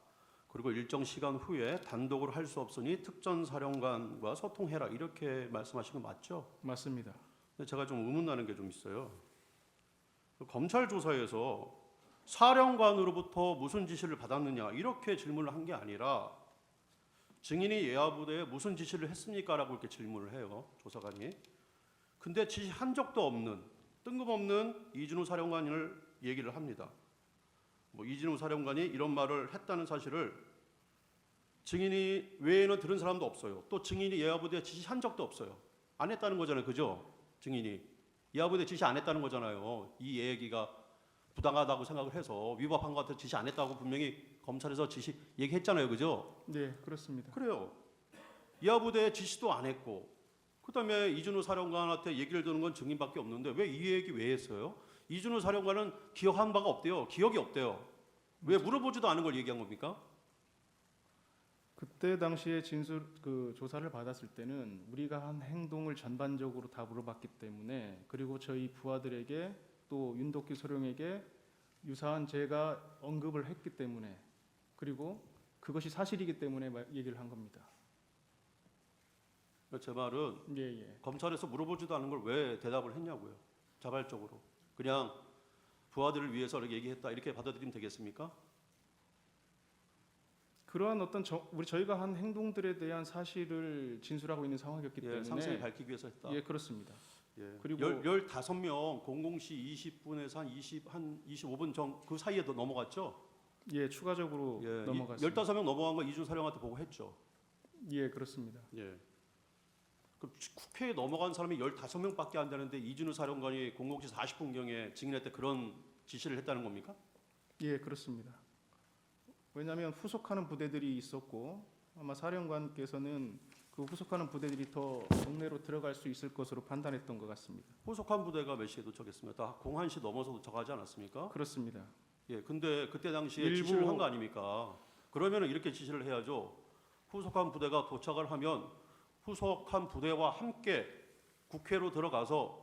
그리고 일정 시간 후에 단독으로 할 수 없으니 특전사령관과 소통해라 이렇게 말씀하신 거 맞죠? 맞습니다. 근데 제가 좀 의문나는 게 좀 있어요. 검찰 조사에서 사령관으로부터 무슨 지시를 받았느냐 이렇게 질문을 한 게 아니라 증인이 예하부대에 무슨 지시를 했습니까라고 이렇게 질문을 해요, 조사관이. 근데 지시한 적도 없는 뜬금없는 이준우 사령관을 얘기를 합니다. 뭐 이준우 사령관이 이런 말을 했다는 사실을 증인이 외에는 들은 사람도 없어요. 또 증인이 예하부대에 지시한 적도 없어요. 안 했다는 거잖아요, 그죠? 증인이 예하부대 지시 안 했다는 거잖아요. 이 얘기가 부당하다고 생각을 해서 위법한 것 같아서 지시 안 했다고 분명히 검찰에서 지시 얘기했잖아요, 그죠? 네, 그렇습니다. 그래요. 예하부대에 지시도 안 했고 그다음에 이준우 사령관한테 얘기를 듣는 건 증인밖에 없는데 왜 이 얘기 왜 했어요? 이준우 사령관은 기억한 바가 없대요. 기억이 없대요. 왜 물어보지도 않은 걸 얘기한 겁니까? 그때 당시에 조사를 받았을 때는 우리가 한 행동을 전반적으로 다 물어봤기 때문에 그리고 저희 부하들에게 또 윤덕기 소령에게 유사한 제가 언급을 했기 때문에 그리고 그것이 사실이기 때문에 얘기를 한 겁니다. 제 말은 예. 검찰에서 물어보지도 않은 걸 왜 대답을 했냐고요. 자발적으로. 그냥 부하들을 위해서 이렇게 얘기했다 이렇게 받아들이면 되겠습니까? 그러한 어떤 저희가 한 행동들에 대한 사실을 진술하고 있는 상황이었기 때문에 상세히 밝히기 위해서 했다. 예, 그렇습니다. 예. 그리고 15명 00시 20분에서 한 25분 그 사이에도 넘어갔죠? 예, 추가적으로 예. 넘어갔습니다. 15명 넘어간 거 이준 사령한테 보고 했죠. 예, 그렇습니다. 예. 그럼 국회에 넘어간 사람이 15명밖에 안 되는데 이준우 사령관이 00시 40분경에 증인할 때 그런 지시를 했다는 겁니까? 예, 그렇습니다. 왜냐하면 후속하는 부대들이 있었고 아마 사령관께서는 그 후속하는 부대들이 더 동네로 들어갈 수 있을 것으로 판단했던 것 같습니다. 후속한 부대가 몇 시에 도착했습니까? 다 01시 넘어서 도착하지 않았습니까? 그렇습니다. 예, 근데 그때 당시에 일부- 지시를 한 거 아닙니까? 그러면은 이렇게 지시를 해야죠. 후속한 부대가 도착을 하면 후속한 부대와 함께 국회로 들어가서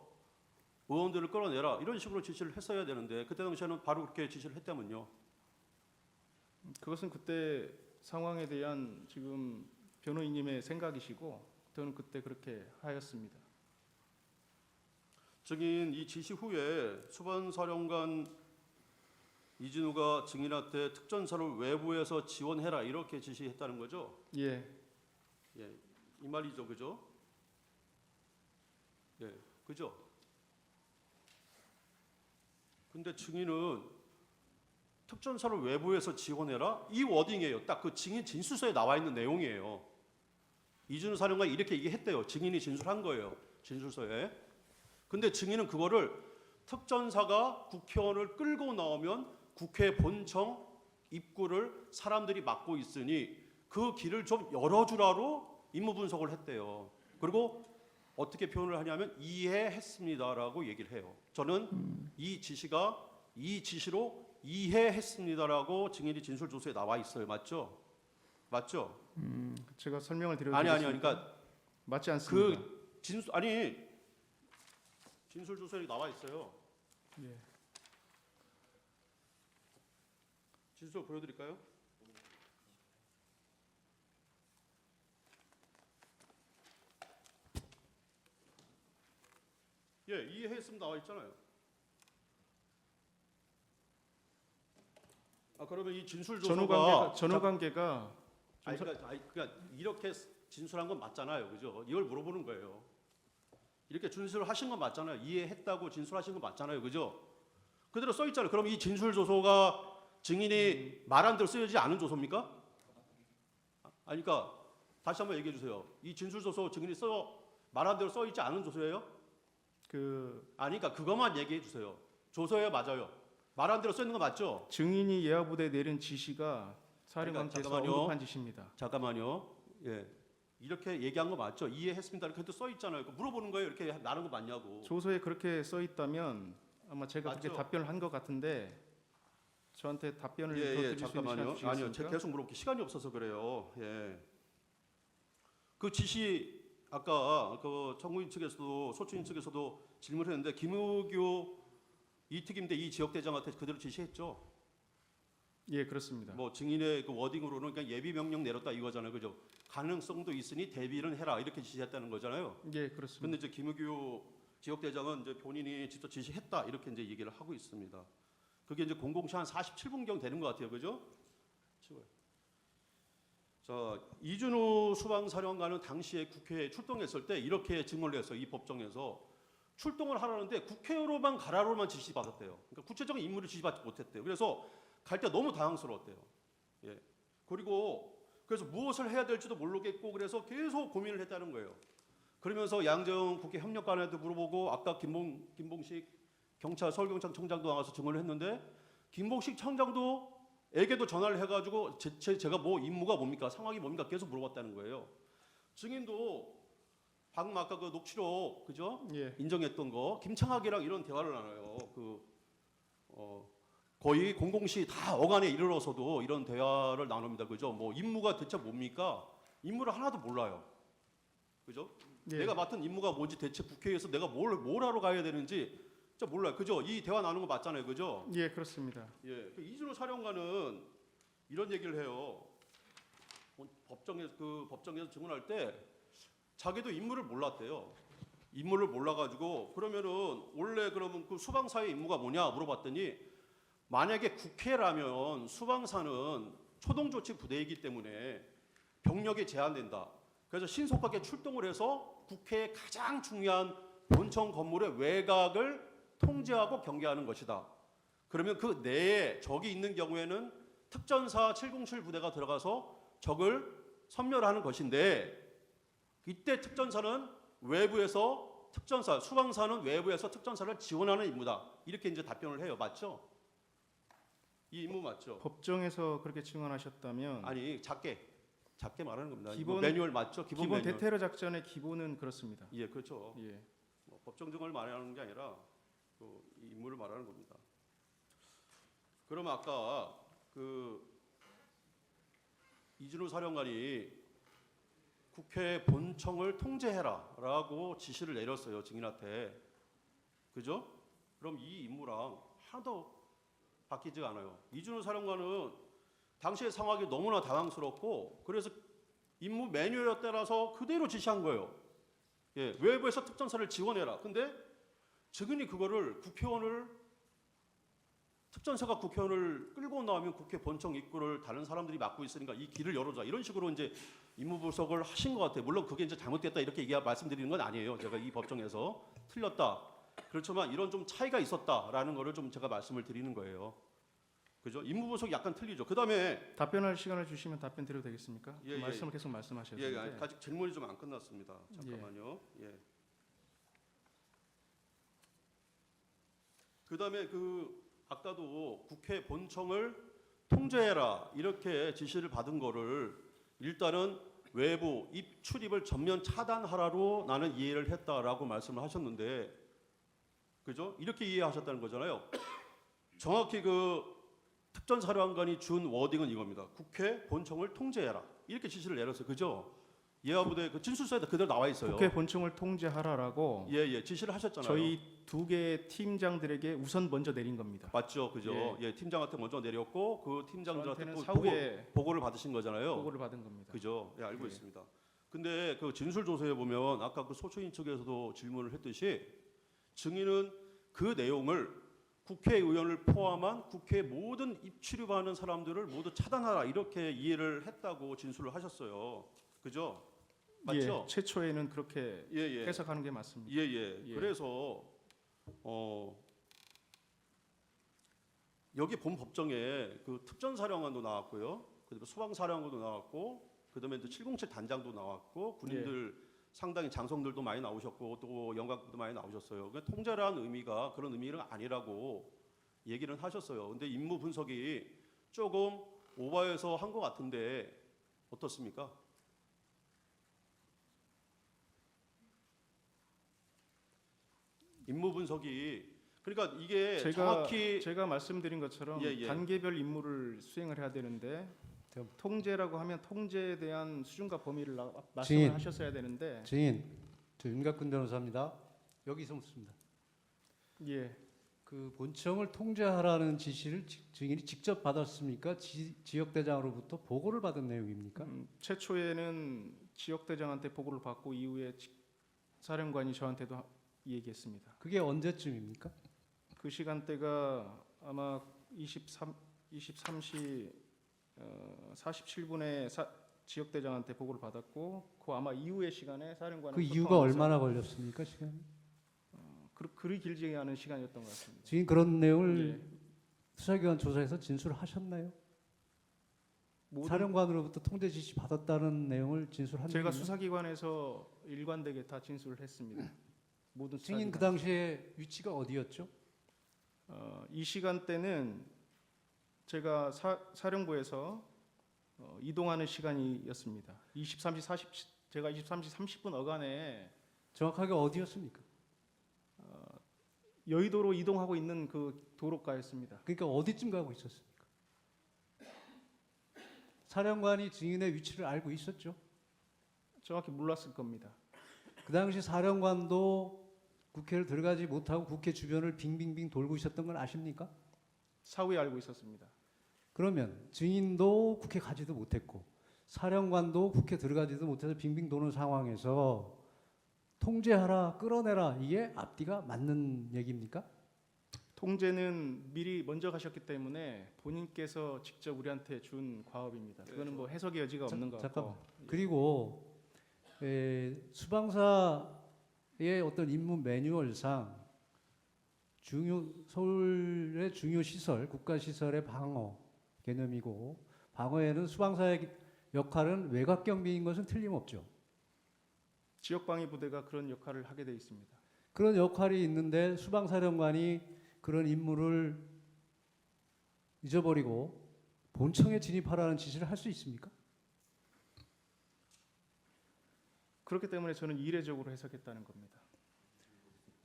의원들을 끌어내라 이런 식으로 지시를 했어야 되는데 그때 당시에는 바로 그렇게 지시를 했다면요. 그것은 그때 상황에 대한 지금 변호인님의 생각이시고 저는 그때 그렇게 하였습니다. 증인 이 지시 후에 수반사령관 이진우가 증인한테 특전사를 외부에서 지원해라 이렇게 지시했다는 거죠? 예, 예, 이 말이죠, 그죠? 예, 그죠? 근데 증인은 특전사를 외부에서 지원해라 이 워딩이에요. 딱 그 증인 진술서에 나와 있는 내용이에요. 이준우 사령관이 이렇게 얘기했대요. 증인이 진술한 거예요. 진술서에. 근데 증인은 그거를 특전사가 국회의원을 끌고 나오면 국회 본청 입구를 사람들이 막고 있으니 그 길을 좀 열어주라로 임무 분석을 했대요. 그리고 어떻게 표현을 하냐면 이해했습니다라고 얘기를 해요. 저는 이 지시로 이해했습니다라고 증인이 진술조서에 나와 있어요. 맞죠? 맞죠? 제가 설명을 아니 드려드리겠습니다. 그러니까 맞지 않습니다. 그 진술조서에 나와 있어요. 예. 진술 보여드릴까요? 예, 이해했으면 나와 있잖아요. 아 그러면 이 진술 조서가 전후 관계가 그러니까 이렇게 진술한 건 맞잖아요, 그죠? 이걸 물어보는 거예요. 이렇게 진술하신 건 맞잖아요. 이해했다고 진술하신 건 맞잖아요, 그죠? 그대로 써 있잖아요. 그럼 이 진술 조서가 증인이 말한 대로 쓰여지지 않은 조서입니까? 아니, 그러니까 다시 한번 얘기해 주세요. 이 진술 조서 증인이 말한 대로 써 있지 않은 조서예요? 아니, 그러니까 그것만 얘기해 주세요. 조서예요, 맞아요? 말한 대로 써 있는 거 맞죠? 증인이 예하부대에 내린 지시가 사령관께서 잠깐만요. 언급한 지시입니다. 잠깐만요. 예. 이렇게 얘기한 거 맞죠? 이해했습니다. 이렇게 써 있잖아요. 물어보는 거예요. 이렇게 나는 거 맞냐고. 조서에 그렇게 써 있다면 아마 제가 그렇게 맞죠? 답변을 한 것 같은데 저한테 답변을 더 예, 드릴 수 있는 시간 잠깐만요. 아니요, 제가 주시겠습니까? 계속 물어볼게. 시간이 없어서 그래요. 예. 그 지시 아까 그 청구인 측에서도 소추인 측에서도 질문했는데 김우규 이특임대 이 지역대장한테 그대로 지시했죠. 예, 그렇습니다. 뭐 증인의 그 워딩으로는 그냥 예비 명령 내렸다 이거잖아요, 그죠? 가능성도 있으니 대비는 해라 이렇게 지시했다는 거잖아요. 예, 그렇습니다. 근데 이제 김우규 지역대장은 이제 본인이 직접 지시했다 이렇게 이제 얘기를 하고 있습니다. 그게 이제 00시 한 47분경 되는 것 같아요, 그죠? 치워요. 자, 이준우 수방사령관은 당시에 국회에 출동했을 때 이렇게 증언을 했어요. 이 법정에서 출동을 하라는데 국회로만 가라로만 지시받았대요. 그러니까 구체적인 임무를 지시받지 못했대요. 그래서 갈 때 너무 당황스러웠대요. 예. 그리고 그래서 무엇을 해야 될지도 모르겠고 그래서 계속 고민을 했다는 거예요. 그러면서 양정 국회 협력관한테 물어보고 아까 김봉식 경찰 서울경찰청장도 나가서 증언을 했는데 김봉식 청장도 에게도 전화를 해가지고 제가 뭐 임무가 뭡니까 상황이 뭡니까 계속 물어봤다는 거예요. 증인도 방금 아까 그 녹취록 그죠? 예. 인정했던 거 김창학이랑 이런 대화를 나눠요. 거의 00시 다 어간에 이르러서도 이런 대화를 나눕니다. 그죠? 뭐 임무가 대체 뭡니까? 임무를 하나도 몰라요. 그죠? 예. 내가 맡은 임무가 뭔지 대체 국회에서 내가 뭘 하러 가야 되는지 진짜 몰라요. 그죠? 이 대화 나누는 거 맞잖아요. 그죠? 예, 그렇습니다. 예. 그 이준호 사령관은 이런 얘기를 해요. 법정에서 증언할 때 자기도 임무를 몰랐대요. 임무를 몰라가지고 그러면은 원래 그러면 그 수방사의 임무가 뭐냐 물어봤더니 만약에 국회라면 수방사는 초동조치 부대이기 때문에 병력이 제한된다. 그래서 신속하게 출동을 해서 국회의 가장 중요한 본청 건물의 외곽을 통제하고 경계하는 것이다. 그러면 그 내에 적이 있는 경우에는 특전사 707 부대가 들어가서 적을 섬멸하는 것인데 이때 특전사는 외부에서 수방사는 외부에서 특전사를 지원하는 임무다. 이렇게 이제 답변을 해요. 맞죠? 이 임무 맞죠? 법정에서 그렇게 증언하셨다면 아니 작게 말하는 겁니다. 기본- 이거 매뉴얼 맞죠? 기본 매뉴얼. 대테러 작전의 기본은 그렇습니다. 예, 그렇죠. 예. 법정 증언을 말하는 게 아니라 이 임무를 말하는 겁니다. 그럼 아까 이준호 사령관이 국회 본청을 통제해라라고 지시를 내렸어요 증인한테. 그죠? 그럼 이 임무랑 하나도 바뀌지 않아요. 이준호 사령관은 당시의 상황이 너무나 당황스럽고 그래서 임무 매뉴얼에 따라서 그대로 지시한 거예요. 예, 외부에서 특전사를 지원해라. 근데 증인이 그거를 특전사가 국회의원을 끌고 나오면 국회 본청 입구를 다른 사람들이 막고 있으니까 이 길을 열어줘. 이런 식으로 이제 임무 분석을 하신 것 같아요. 물론 그게 이제 잘못됐다 이렇게 말씀드리는 건 아니에요. 제가 이 법정에서 틀렸다. 그렇지만 이런 좀 차이가 있었다라는 거를 좀 제가 말씀을 드리는 거예요. 그죠? 임무 분석이 약간 틀리죠. 그다음에 답변할 시간을 주시면 답변 드려도 되겠습니까? 예, 예. 말씀을 계속 말씀하셔야 예, 되는데. 아직 질문이 좀 안 끝났습니다. 잠깐만요. 예. 그다음에 아까도 국회 본청을 통제해라 이렇게 지시를 받은 거를 일단은 외부 출입을 전면 차단하라로 나는 이해를 했다라고 말씀을 하셨는데 그죠? 이렇게 이해하셨다는 거잖아요. 정확히 특전사령관이 준 워딩은 이겁니다. 국회 본청을 통제해라 이렇게 지시를 내렸어요. 그죠? 예하부대 진술서에다 그대로 나와 있어요. 국회 본청을 통제하라라고 예, 지시를 하셨잖아요. 저희 두 개의 팀장들에게 우선 먼저 내린 겁니다. 맞죠, 그죠? 예, 팀장한테 먼저 내렸고 그 팀장들한테 저한테는 또 사후에 보고를 받으신 거잖아요. 보고를 받은 겁니다. 그죠? 예, 알고 예. 있습니다. 근데 진술 조서에 보면 아까 소추인 측에서도 질문을 했듯이 증인은 그 내용을 국회의원을 포함한 국회 모든 입출입하는 사람들을 모두 차단하라 이렇게 이해를 했다고 진술을 하셨어요. 그죠? 맞죠? 예, 최초에는 그렇게 예, 예. 해석하는 게 맞습니다. 예, 예. 예. 그래서 여기 본 법정에 그 특전사령관도 나왔고요. 그다음에 소방사령관도 나왔고, 그다음에 또 707 단장도 나왔고, 군인들 상당히 장성들도 많이 나오셨고, 또 영광도 많이 나오셨어요. 그러니까 통제라는 의미가 그런 의미는 아니라고 얘기는 하셨어요. 근데 임무 분석이 조금 오버해서 한 것 같은데 어떻습니까? 임무 분석이 그러니까 이게 정확히 제가 말씀드린 것처럼 예, 예. 단계별 임무를 수행을 해야 되는데 통제라고 하면 통제에 대한 수준과 범위를 말씀을 증인. 하셨어야 되는데 증인, 저 윤갑근 변호사입니다. 여기서 묻습니다. 예, 그 본청을 통제하라는 지시를 증인이 직접 받았습니까? 지역대장으로부터 보고를 받은 내용입니까? 최초에는 지역대장한테 보고를 받고 이후에 사령관이 저한테도 얘기했습니다. 그게 언제쯤입니까? 그 시간대가 아마 23시 47분에 지역대장한테 보고를 받았고 그 아마 이후의 시간에 사령관은 그 이유가 얼마나 걸렸습니까? 시간이? 그리 길지 않은 시간이었던 것 같습니다. 증인 그런 내용을 예. 수사기관 조사에서 진술하셨나요? 모든- 사령관으로부터 통제 지시 받았다는 내용을 진술한 제가 적이요? 수사기관에서 일관되게 다 진술을 했습니다. 모든 증인 그 수사기관. 당시에 위치가 어디였죠? 이 시간대는 제가 사령부에서 이동하는 시간이었습니다. 23시 제가 23시 30분 어간에 정확하게 어디였습니까? 여의도로 이동하고 있는 그 도로가였습니다. 그러니까 어디쯤 가고 있었습니까? 사령관이 증인의 위치를 알고 있었죠. 정확히 몰랐을 겁니다. 그 당시 사령관도 국회를 들어가지 못하고 국회 주변을 빙빙빙 돌고 있었던 걸 아십니까? 사후에 알고 있었습니다. 그러면 증인도 국회 가지도 못했고 사령관도 국회 들어가지도 못해서 빙빙 도는 상황에서 통제하라, 끌어내라 이게 앞뒤가 맞는 얘기입니까? 통제는 미리 먼저 가셨기 때문에 본인께서 직접 우리한테 준 과업입니다. 그거는 뭐 해석의 여지가 없는 것 같고. 잠깐만. 그리고 수방사의 어떤 임무 매뉴얼상 서울의 중요 시설, 국가 시설의 방어 개념이고 방어에는 수방사의 역할은 외곽 경비인 것은 틀림없죠. 지역방위 부대가 그런 역할을 하게 돼 있습니다. 그런 역할이 있는데 수방사령관이 그런 임무를 잊어버리고 본청에 진입하라는 지시를 할 수 있습니까? 그렇기 때문에 저는 이례적으로 해석했다는 겁니다.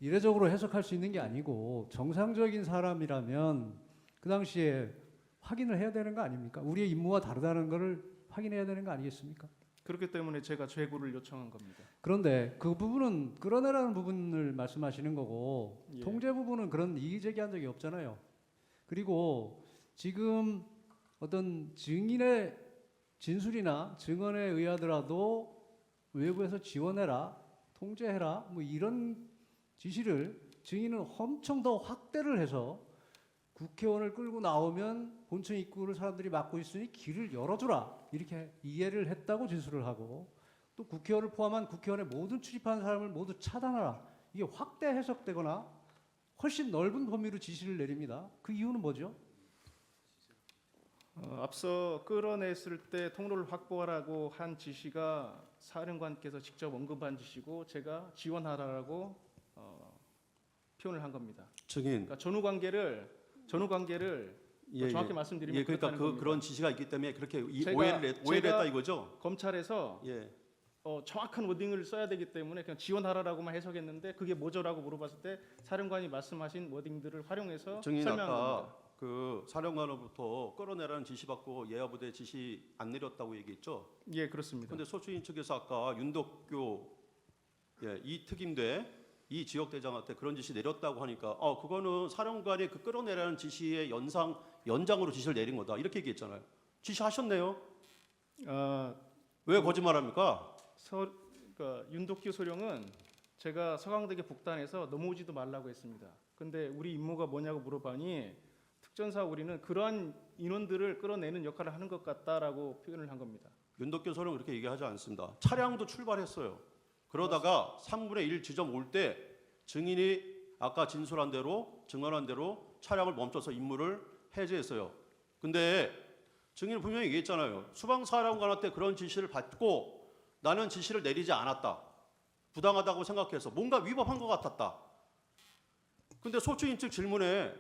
이례적으로 해석할 수 있는 게 아니고 정상적인 사람이라면 그 당시에 확인을 해야 되는 거 아닙니까? 우리의 임무와 다르다는 것을 확인해야 되는 거 아니겠습니까? 그렇기 때문에 제가 재구를 요청한 겁니다. 그런데 그 부분은 끌어내라는 부분을 말씀하시는 거고 예. 통제 부분은 그런 이의 제기한 적이 없잖아요. 그리고 지금 어떤 증인의 진술이나 증언에 의하더라도 외부에서 지원해라, 통제해라 뭐 이런 지시를 증인은 엄청 더 확대를 해서 국회의원을 끌고 나오면 본청 입구를 사람들이 막고 있으니 길을 열어주라 이렇게 이해를 했다고 진술을 하고 또 국회의원을 포함한 국회의원의 모든 출입하는 사람을 모두 차단하라 이게 확대 해석되거나 훨씬 넓은 범위로 지시를 내립니다. 그 이유는 뭐죠? 앞서 끌어냈을 때 통로를 확보하라고 한 지시가 사령관께서 직접 언급한 지시고 제가 지원하라고 표현을 한 겁니다. 증인 그러니까 전후 관계를 정확히 말씀드리면 그러니까 그렇다는 겁니다. 그런 지시가 있기 때문에 그렇게 제가 오해를 했다 이거죠. 검찰에서 예. 정확한 워딩을 써야 되기 때문에 그냥 지원하라라고만 해석했는데 그게 뭐죠라고 물어봤을 때 사령관이 말씀하신 워딩들을 활용해서 증인 설명한 아까 겁니다. 그 사령관으로부터 끌어내라는 지시받고 예하부대 지시 안 내렸다고 얘기했죠. 예, 그렇습니다. 그런데 소추인 측에서 아까 윤덕교 이 특임대 이 지역대장한테 그런 지시 내렸다고 하니까 그거는 사령관이 그 끌어내라는 지시의 연장으로 지시를 내린 거다 이렇게 얘기했잖아요. 지시하셨네요. 왜 거짓말합니까? 그러니까 윤덕규 소령은 제가 서강대교 북단에서 넘어오지도 말라고 했습니다. 근데 우리 임무가 뭐냐고 물어보니 특전사 우리는 그러한 인원들을 끌어내는 역할을 하는 것 같다라고 표현을 한 겁니다. 윤덕교 소령 그렇게 얘기하지 않습니다. 차량도 출발했어요. 그러다가 3분의 1 지점 올 때 증인이 아까 진술한 대로 증언한 대로 차량을 멈춰서 임무를 해제했어요. 근데 증인은 분명히 얘기했잖아요. 수방사령관한테 그런 지시를 받고 나는 지시를 내리지 않았다. 부당하다고 생각해서 뭔가 위법한 것 같았다. 근데 소추인 측 질문에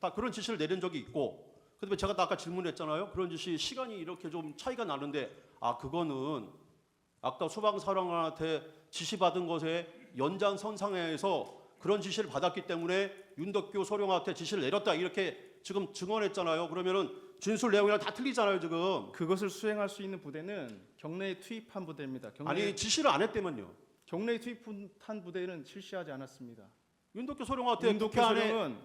다 그런 지시를 내린 적이 있고, 그다음에 제가 아까 질문했잖아요. 그런 지시 시간이 이렇게 좀 차이가 나는데 그거는 아까 수방사령관한테 지시받은 것에 연장선상에서 그런 지시를 받았기 때문에 윤덕교 소령한테 지시를 내렸다 이렇게 지금 증언했잖아요. 그러면은 진술 내용이랑 다 틀리잖아요 지금. 그것을 수행할 수 있는 부대는 경내에 투입한 부대입니다. 아니 지시를 안 했다면요. 경내에 투입한 부대는 실시하지 않았습니다. 윤덕교 소령한테 윤덕교 국회 안에 소령은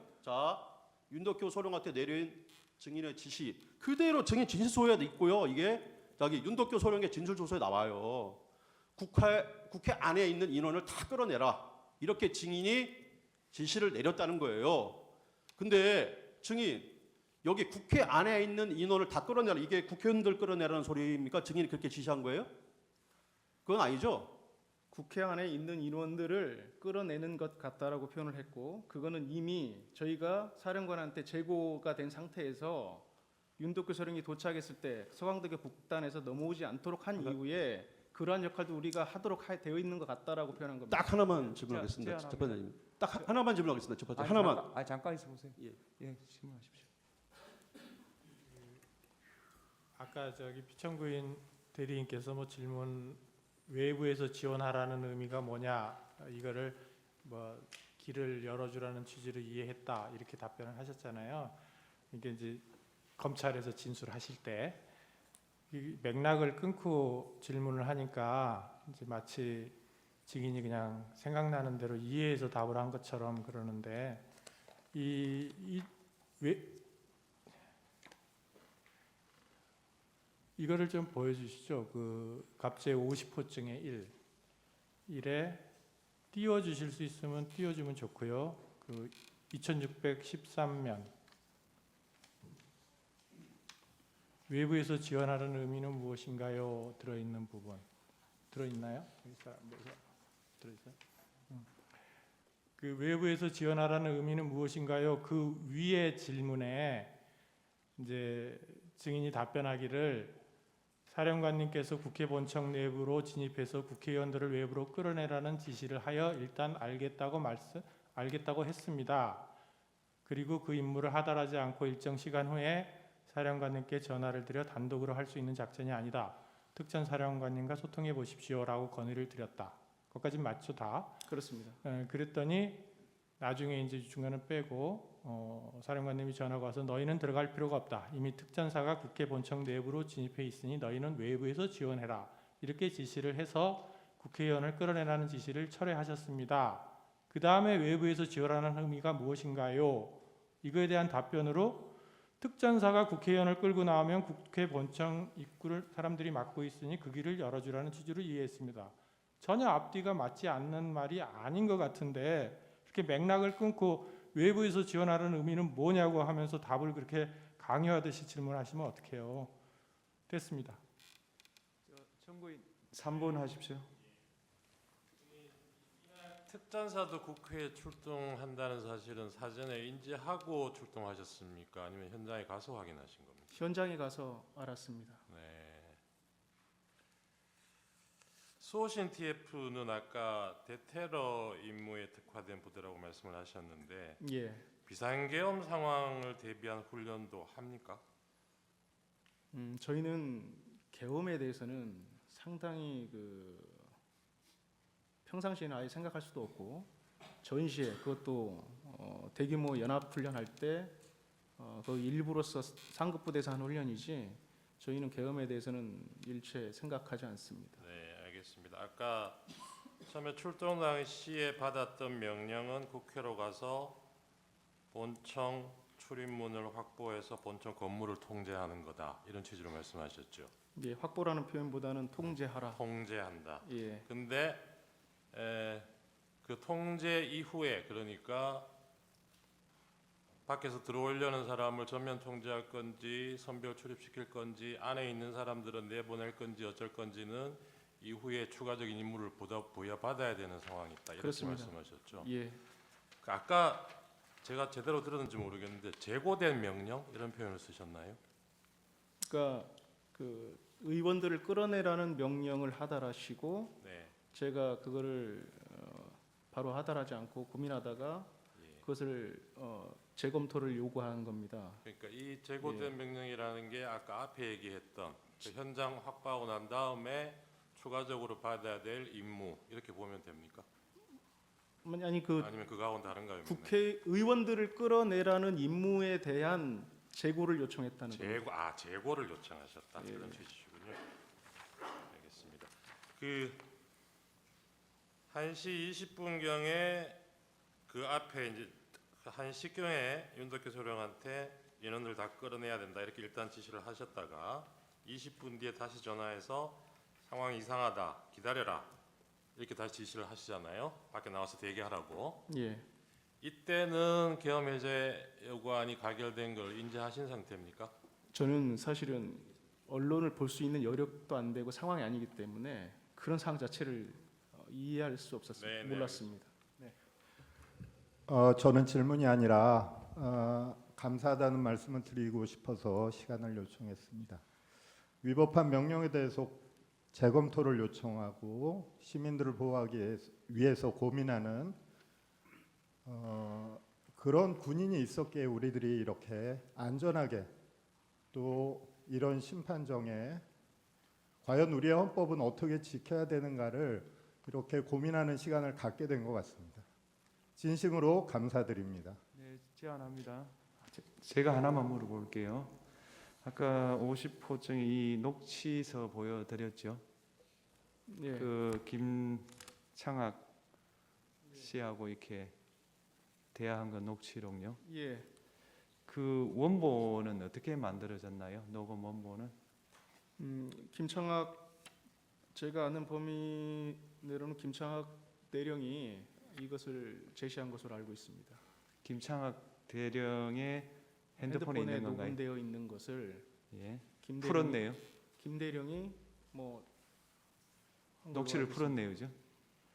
윤덕교 소령한테 내린 증인의 지시 그대로 증인 진술서에 있고요. 이게 저기 윤덕교 소령의 진술조서에 나와요. 국회 안에 있는 인원을 다 끌어내라 이렇게 증인이 지시를 내렸다는 거예요. 근데 증인 여기 국회 안에 있는 인원을 다 끌어내라 이게 국회의원들 끌어내라는 소리입니까? 증인이 그렇게 지시한 거예요? 그건 아니죠. 국회 안에 있는 인원들을 끌어내는 것 같다라고 표현을 했고, 그거는 이미 저희가 사령관한테 제고가 된 상태에서 윤덕교 소령이 도착했을 때 서강대교 북단에서 넘어오지 않도록 한 이후에 그러한 역할도 우리가 하도록 되어 있는 것 같다라고 표현한 겁니다. 딱 하나만 질문하겠습니다. 제안합니다. 재판장님. 딱 하나만 질문하겠습니다. 재판장 하나만. 잠깐 있어 보세요. 예. 예, 질문하십시오. 아까 피청구인 대리인께서 뭐 질문 외부에서 지원하라는 의미가 뭐냐 이거를 뭐 길을 열어주라는 취지로 이해했다 이렇게 답변을 하셨잖아요. 이게 이제 검찰에서 진술하실 때 이 맥락을 끊고 질문을 하니까 이제 마치 증인이 그냥 생각나는 대로 이해해서 답을 한 것처럼 그러는데 이거를 좀 보여주시죠. 그 갑제 50호증의 1에 띄워주실 수 있으면 띄워주면 좋고요. 그 2613면 외부에서 지원하는 의미는 무엇인가요? 들어있는 부분 들어있나요? 들어있어요? 그 외부에서 지원하라는 의미는 무엇인가요? 그 위의 질문에 이제 증인이 답변하기를 사령관님께서 국회 본청 내부로 진입해서 국회의원들을 외부로 끌어내라는 지시를 하여 일단 알겠다고 했습니다. 그리고 그 임무를 하달하지 않고 일정 시간 후에 사령관님께 전화를 드려 단독으로 할 수 있는 작전이 아니다. 특전 사령관님과 소통해 보십시오라고 건의를 드렸다. 거기까지 맞죠 다? 그렇습니다. 그랬더니 나중에 이제 중간은 빼고 사령관님이 전화가 와서 너희는 들어갈 필요가 없다. 이미 특전사가 국회 본청 내부로 진입해 있으니 너희는 외부에서 지원해라. 이렇게 지시를 해서 국회의원을 끌어내라는 지시를 철회하셨습니다. 그 다음에 외부에서 지원하는 의미가 무엇인가요? 이거에 대한 답변으로 특전사가 국회의원을 끌고 나오면 국회 본청 입구를 사람들이 막고 있으니 그 길을 열어주라는 취지로 이해했습니다. 전혀 앞뒤가 맞지 않는 말이 아닌 것 같은데 이렇게 맥락을 끊고 외부에서 지원하라는 의미는 뭐냐고 하면서 답을 그렇게 강요하듯이 질문하시면 어떡해요. 됐습니다. 청구인 3번 하십시오. 특전사도 국회에 출동한다는 사실은 사전에 인지하고 출동하셨습니까? 아니면 현장에 가서 확인하신 겁니까? 현장에 가서 알았습니다. 네. 수호신 TF는 아까 대테러 임무에 특화된 부대라고 말씀을 하셨는데 예. 비상계엄 상황을 대비한 훈련도 합니까? 저희는 계엄에 대해서는 상당히 평상시에는 아예 생각할 수도 없고 전시에 그것도 대규모 연합훈련할 때 그 일부로서 상급부대에서 한 훈련이지 저희는 계엄에 대해서는 일체 생각하지 않습니다. 네, 알겠습니다. 아까 처음에 출동 당시에 받았던 명령은 국회로 가서 본청 출입문을 확보해서 본청 건물을 통제하는 거다 이런 취지로 말씀하셨죠. 예, 확보라는 표현보다는 통제하라. 통제한다. 예, 근데 그 통제 이후에 그러니까 밖에서 들어오려는 사람을 전면 통제할 건지 선별 출입시킬 건지 안에 있는 사람들은 내보낼 건지 어쩔 건지는 이후에 추가적인 임무를 부여받아야 되는 상황이 있다 이렇게 그렇습니다. 말씀하셨죠. 예, 그 아까 제가 제대로 들었는지 모르겠는데 재고된 명령 이런 표현을 쓰셨나요? 그러니까 그 의원들을 끌어내라는 명령을 하달하시고 네. 제가 그거를 바로 하달하지 않고 고민하다가 예. 그것을 재검토를 요구한 겁니다. 그러니까 이 재고된 명령이라는 게 아까 앞에 얘기했던 그 현장 확보하고 난 다음에 추가적으로 받아야 될 임무 이렇게 보면 됩니까? 아니 그 아니면 그거하고는 다른가요? 국회의원들을 끌어내라는 임무에 대한 재고를 요청했다는 겁니다. 재고를 요청하셨다 예. 그런 취지시군요. 알겠습니다. 그 1시 20분경에 그 앞에 이제 1시경에 윤덕기 소령한테 인원들 다 끌어내야 된다 이렇게 일단 지시를 하셨다가 20분 뒤에 다시 전화해서 상황이 이상하다 기다려라 이렇게 다시 지시를 하시잖아요. 밖에 나와서 대기하라고. 예, 이때는 계엄 해제 요구안이 가결된 걸 인지하신 상태입니까? 저는 사실은 언론을 볼 수 있는 여력도 안 되고 상황이 아니기 때문에 그런 상황 자체를 이해할 수 없었습니다. 네, 네, 몰랐습니다. 저는 질문이 아니라 감사하다는 말씀을 드리고 싶어서 시간을 요청했습니다. 위법한 명령에 대해서 재검토를 요청하고 시민들을 보호하기 위해서 고민하는 그런 군인이 있었기에 우리들이 이렇게 안전하게 또 이런 심판정에 과연 우리의 헌법은 어떻게 지켜야 되는가를 이렇게 고민하는 시간을 갖게 된 것 같습니다. 진심으로 감사드립니다. 네, 제안합니다. 제가 하나만 물어볼게요. 아까 50호증 이 녹취서 보여드렸죠. 예, 그 김창학 씨하고 이렇게 대화한 건 녹취록요. 예, 그 원본은 어떻게 만들어졌나요? 녹음 원본은? 김창학 제가 아는 범위 내로는 김창학 대령이 이것을 제시한 것으로 알고 있습니다. 김창학 대령의 핸드폰에 있는 건가요? 녹음되어 있는 것을 예. 김대령이, 풀었네요. 김대령이 뭐 한 걸로 녹취를 알고 있습니다. 풀었네요, 그죠?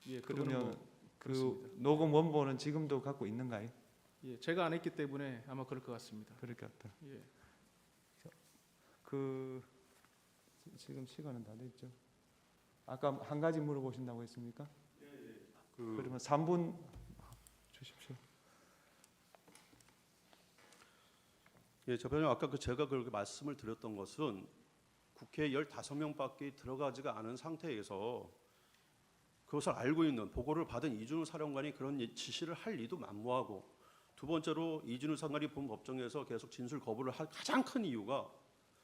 예, 그거는 그러면 뭐 그 그렇습니다. 녹음 원본은 지금도 갖고 있는가요? 예, 제가 안 했기 때문에 아마 그럴 것 같습니다. 그럴 것 같다. 예, 그 지금 시간은 다 됐죠. 아까 한 가지 물어보신다고 했습니까? 그러면 3분 주십시오. 예, 저변님 아까 제가 그렇게 말씀을 드렸던 것은 국회에 15명밖에 들어가지가 않은 상태에서 그것을 알고 있는 보고를 받은 이준우 사령관이 그런 지시를 할 리도 만무하고, 두 번째로 이준우 사령관이 본 법정에서 계속 진술 거부를 할 가장 큰 이유가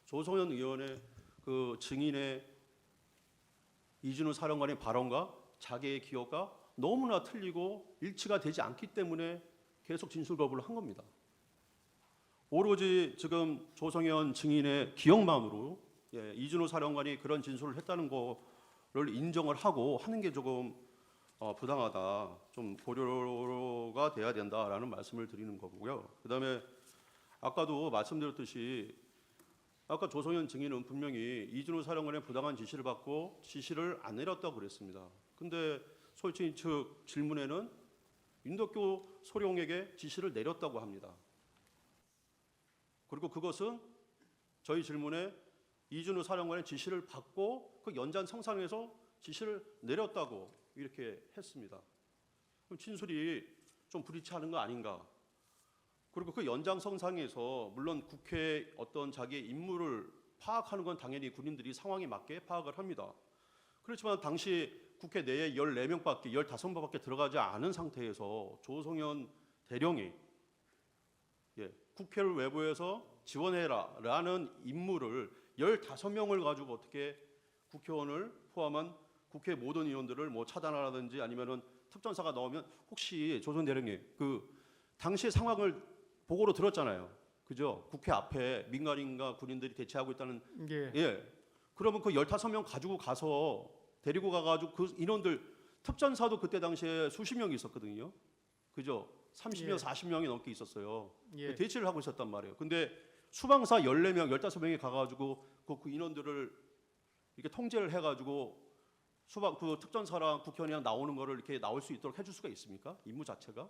조성현 의원의 그 증인의 이준우 사령관의 발언과 자기의 기억과 너무나 틀리고 일치가 되지 않기 때문에 계속 진술 거부를 한 겁니다. 오로지 지금 조성현 증인의 기억만으로 이준우 사령관이 그런 진술을 했다는 거를 인정을 하고 하는 게 조금 부당하다, 좀 고려가 돼야 된다라는 말씀을 드리는 거고요. 그다음에 아까도 말씀드렸듯이 아까 조성현 증인은 분명히 이준우 사령관의 부당한 지시를 받고 지시를 안 내렸다고 그랬습니다. 근데 소유주인 측 질문에는 윤덕교 소령에게 지시를 내렸다고 합니다. 그리고 그것은 저희 질문에 이준우 사령관의 지시를 받고 그 연장성상에서 지시를 내렸다고 이렇게 했습니다. 그럼 진술이 좀 불일치하는 거 아닌가? 그리고 그 연장성상에서 물론 국회의 어떤 자기의 임무를 파악하는 건 당연히 군인들이 상황에 맞게 파악을 합니다. 그렇지만 당시 국회 내에 14명밖에 15명밖에 들어가지 않은 상태에서 조성현 대령이 국회를 외부에서 지원해라라는 임무를 15명을 가지고 어떻게 국회의원을 포함한 국회 모든 의원들을 뭐 차단하라든지 아니면은 특전사가 나오면, 혹시 조성현 대령님 그 당시 상황을 보고로 들었잖아요, 그죠? 국회 앞에 민간인과 군인들이 대치하고 있다는. 예, 예. 그러면 그 15명 가지고 가서 데리고 가가지고 그 인원들 특전사도 그때 당시에 수십 명이 있었거든요. 그죠? 30명, 예. 40명이 넘게 있었어요. 예. 대치를 하고 있었단 말이에요. 근데 수방사 14명, 15명이 가가지고 그 인원들을 이렇게 통제를 해가지고 그 특전사랑 국현이랑 나오는 거를 이렇게 나올 수 있도록 해줄 수가 있습니까? 임무 자체가?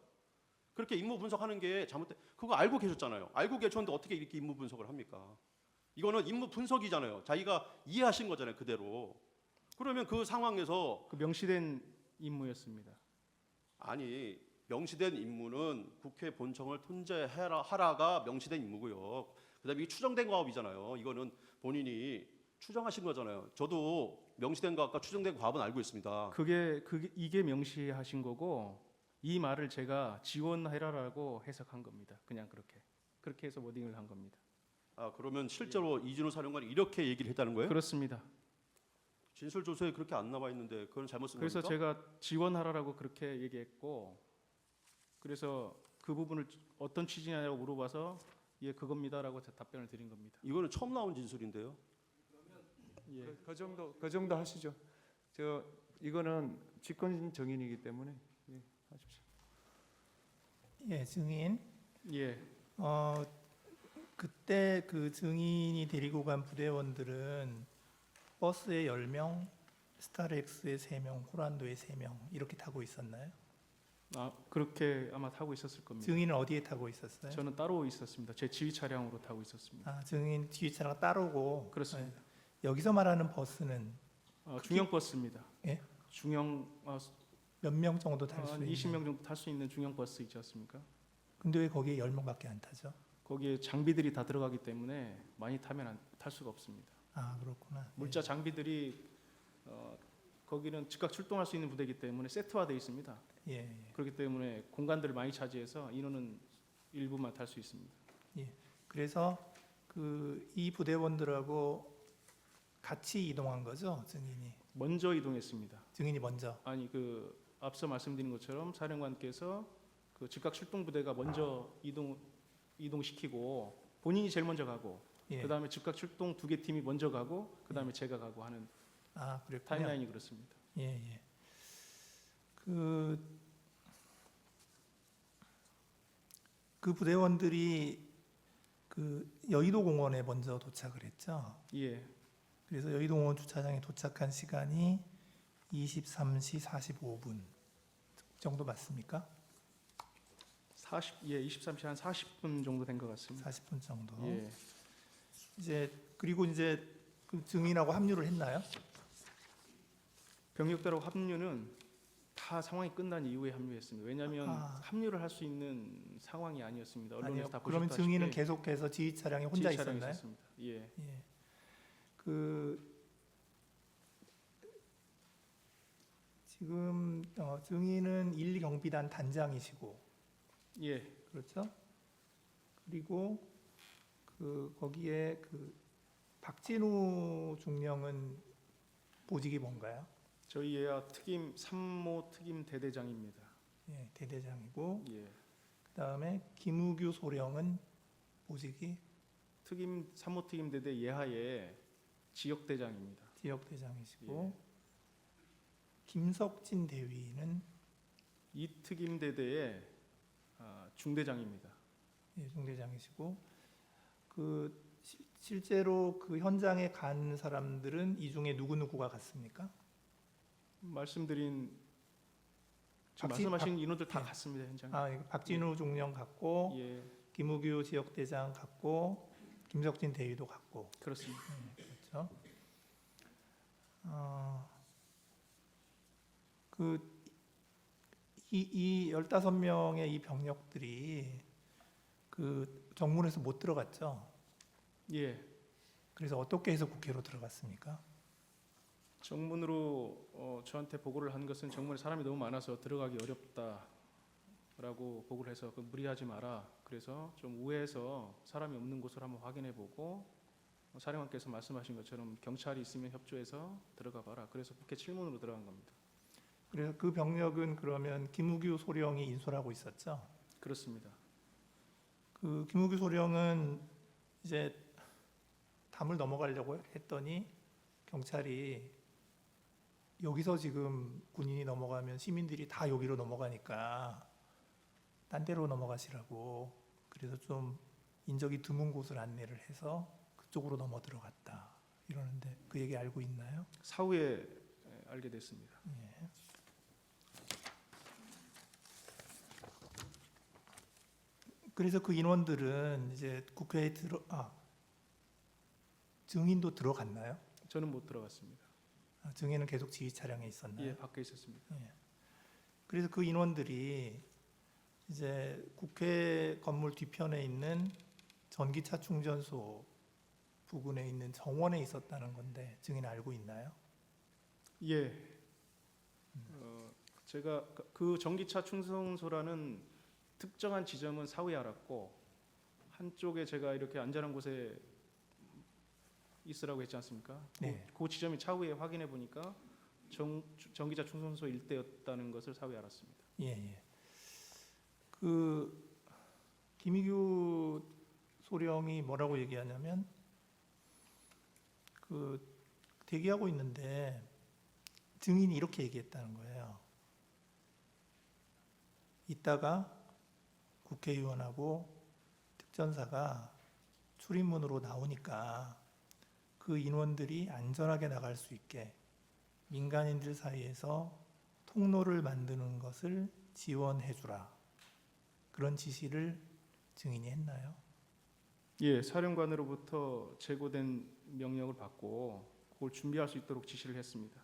그렇게 임무 분석하는 게 잘못돼. 그거 알고 계셨잖아요. 알고 계셨는데 어떻게 이렇게 임무 분석을 합니까? 이거는 임무 분석이잖아요. 자기가 이해하신 거잖아요, 그대로. 그러면 그 상황에서 그 명시된 임무였습니다. 아니 명시된 임무는 국회 본청을 하라가 명시된 임무고요. 그다음에 이 추정된 과업이잖아요. 이거는 본인이 추정하신 거잖아요. 저도 명시된 과업과 추정된 과업은 알고 있습니다. 이게 명시하신 거고 이 말을 제가 지원해라라고 해석한 겁니다. 그냥 그렇게 해서 워딩을 한 겁니다. 아 그러면 실제로 이진우 사령관이 이렇게 얘기를 했다는 거예요? 그렇습니다. 진술 조서에 그렇게 안 나와 있는데 그건 잘못 쓴 그래서 겁니까? 제가 지원하라라고 그렇게 얘기했고, 그래서 그 부분을 어떤 취지냐고 물어봐서 예 그겁니다라고 답변을 드린 겁니다. 이거는 처음 나온 진술인데요. 예. 그 정도 하시죠. 이거는 직권 정인이기 때문에 예, 하십시오. 예, 증인. 예. 그때 그 증인이 데리고 간 부대원들은 버스에 10명, 스타렉스에 3명, 호란도에 3명 이렇게 타고 있었나요? 아 그렇게 아마 타고 있었을 겁니다. 증인은 어디에 타고 있었어요? 저는 따로 있었습니다. 제 지휘 차량으로 타고 있었습니다. 아, 증인 뒤에 차량 따르고. 그렇습니다. 여기서 말하는 버스는 중형 버스입니다. 예? 중형 몇 명 정도 탈 수 한 있는? 20명 정도 탈 수 있는 중형 버스 있지 않습니까? 근데 왜 거기에 10명밖에 안 타죠? 거기에 장비들이 다 들어가기 때문에 많이 타면 탈 수가 없습니다. 아, 그렇구나. 물자 장비들이 거기는 즉각 출동할 수 있는 부대이기 때문에 세트화되어 있습니다. 예, 예. 그렇기 때문에 공간들을 많이 차지해서 인원은 일부만 탈 수 있습니다. 그래서 이 부대원들하고 같이 이동한 거죠, 증인이. 먼저 이동했습니다. 증인이 먼저. 아니 앞서 말씀드린 것처럼 사령관께서 그 즉각 출동 부대가 먼저 이동시키고 본인이 제일 먼저 가고 예. 그다음에 즉각 출동 2개 팀이 먼저 가고 그다음에 제가 가고 하는 아, 그랬군요. 타임라인이 그렇습니다. 예, 예. 그 부대원들이 여의도 공원에 먼저 도착을 했죠. 예. 그래서 여의도 공원 주차장에 도착한 시간이 23시 45분 정도 맞습니까? 23시 한 40분 정도 된 것 같습니다. 40분 정도. 예. 그리고 이제 그 증인하고 합류를 했나요? 병력대로 합류는 다 상황이 끝난 이후에 합류했습니다. 왜냐하면 합류를 할 수 있는 상황이 아니었습니다. 언론에서 아니요. 다 그러면 보셨다시피 증인은 계속해서 지휘 차량에 혼자 지휘 차량이 있었나요? 있었습니다. 예. 예. 지금 증인은 1경비단 단장이시고, 예. 그렇죠? 그리고 거기에 박진우 중령은 보직이 뭔가요? 저희 예하 특임 삼모 특임 대대장입니다. 예, 대대장이고, 예. 그다음에 김우규 소령은 보직이 특임 삼모 특임 대대 예하의 지역 대장입니다. 지역 대장이시고, 김석진 대위는 이 특임 대대의 중대장입니다. 예, 중대장이시고, 실제로 그 현장에 간 사람들은 이 중에 누구누구가 갔습니까? 말씀드린 지금 박진- 말씀하신 인원들 다 예. 갔습니다 현장에. 이거 박진우 중령 갔고, 예, 김우규 지역대장 갔고, 김석진 대위도 갔고, 그렇습니다. 그렇죠? 이 15명의 이 병력들이 정문에서 못 들어갔죠. 예, 그래서 어떻게 해서 국회로 들어갔습니까? 정문으로 저한테 보고를 한 것은 정문에 사람이 너무 많아서 들어가기 어렵다라고 보고를 해서 무리하지 마라. 그래서 좀 우회해서 사람이 없는 곳을 한번 확인해보고 사령관께서 말씀하신 것처럼 경찰이 있으면 협조해서 들어가 봐라. 그래서 국회 칠문으로 들어간 겁니다. 그래서 그 병력은 그러면 김우규 소령이 인솔하고 있었죠. 그렇습니다. 김우규 소령은 이제 담을 넘어가려고 했더니 경찰이 여기서 지금 군인이 넘어가면 시민들이 다 여기로 넘어가니까 딴 데로 넘어가시라고 그래서 좀 인적이 드문 곳을 안내를 해서 그쪽으로 넘어 들어갔다 이러는데 그 얘기 알고 있나요? 사후에 알게 됐습니다. 예. 그래서 그 인원들은 이제 국회에 증인도 들어갔나요? 저는 못 들어갔습니다. 증인은 계속 지휘 차량에 있었나요? 예, 밖에 있었습니다. 그래서 그 인원들이 이제 국회 건물 뒤편에 있는 전기차 충전소 부근에 있는 정원에 있었다는 건데 증인 알고 있나요? 예. 제가 그 전기차 충전소라는 특정한 지점은 사후에 알았고 한쪽에 제가 이렇게 안전한 곳에 있으라고 했지 않습니까? 네. 그 지점이 차후에 확인해 보니까 전기차 충전소 일대였다는 것을 사후에 알았습니다. 예, 예. 그 김희규 소령이 뭐라고 얘기하냐면 그 대기하고 있는데 증인이 이렇게 얘기했다는 거예요. 이따가 국회의원하고 특전사가 출입문으로 나오니까 그 인원들이 안전하게 나갈 수 있게 민간인들 사이에서 통로를 만드는 것을 지원해 주라. 그런 지시를 증인이 했나요? 예, 사령관으로부터 제고된 명령을 받고 그걸 준비할 수 있도록 지시를 했습니다.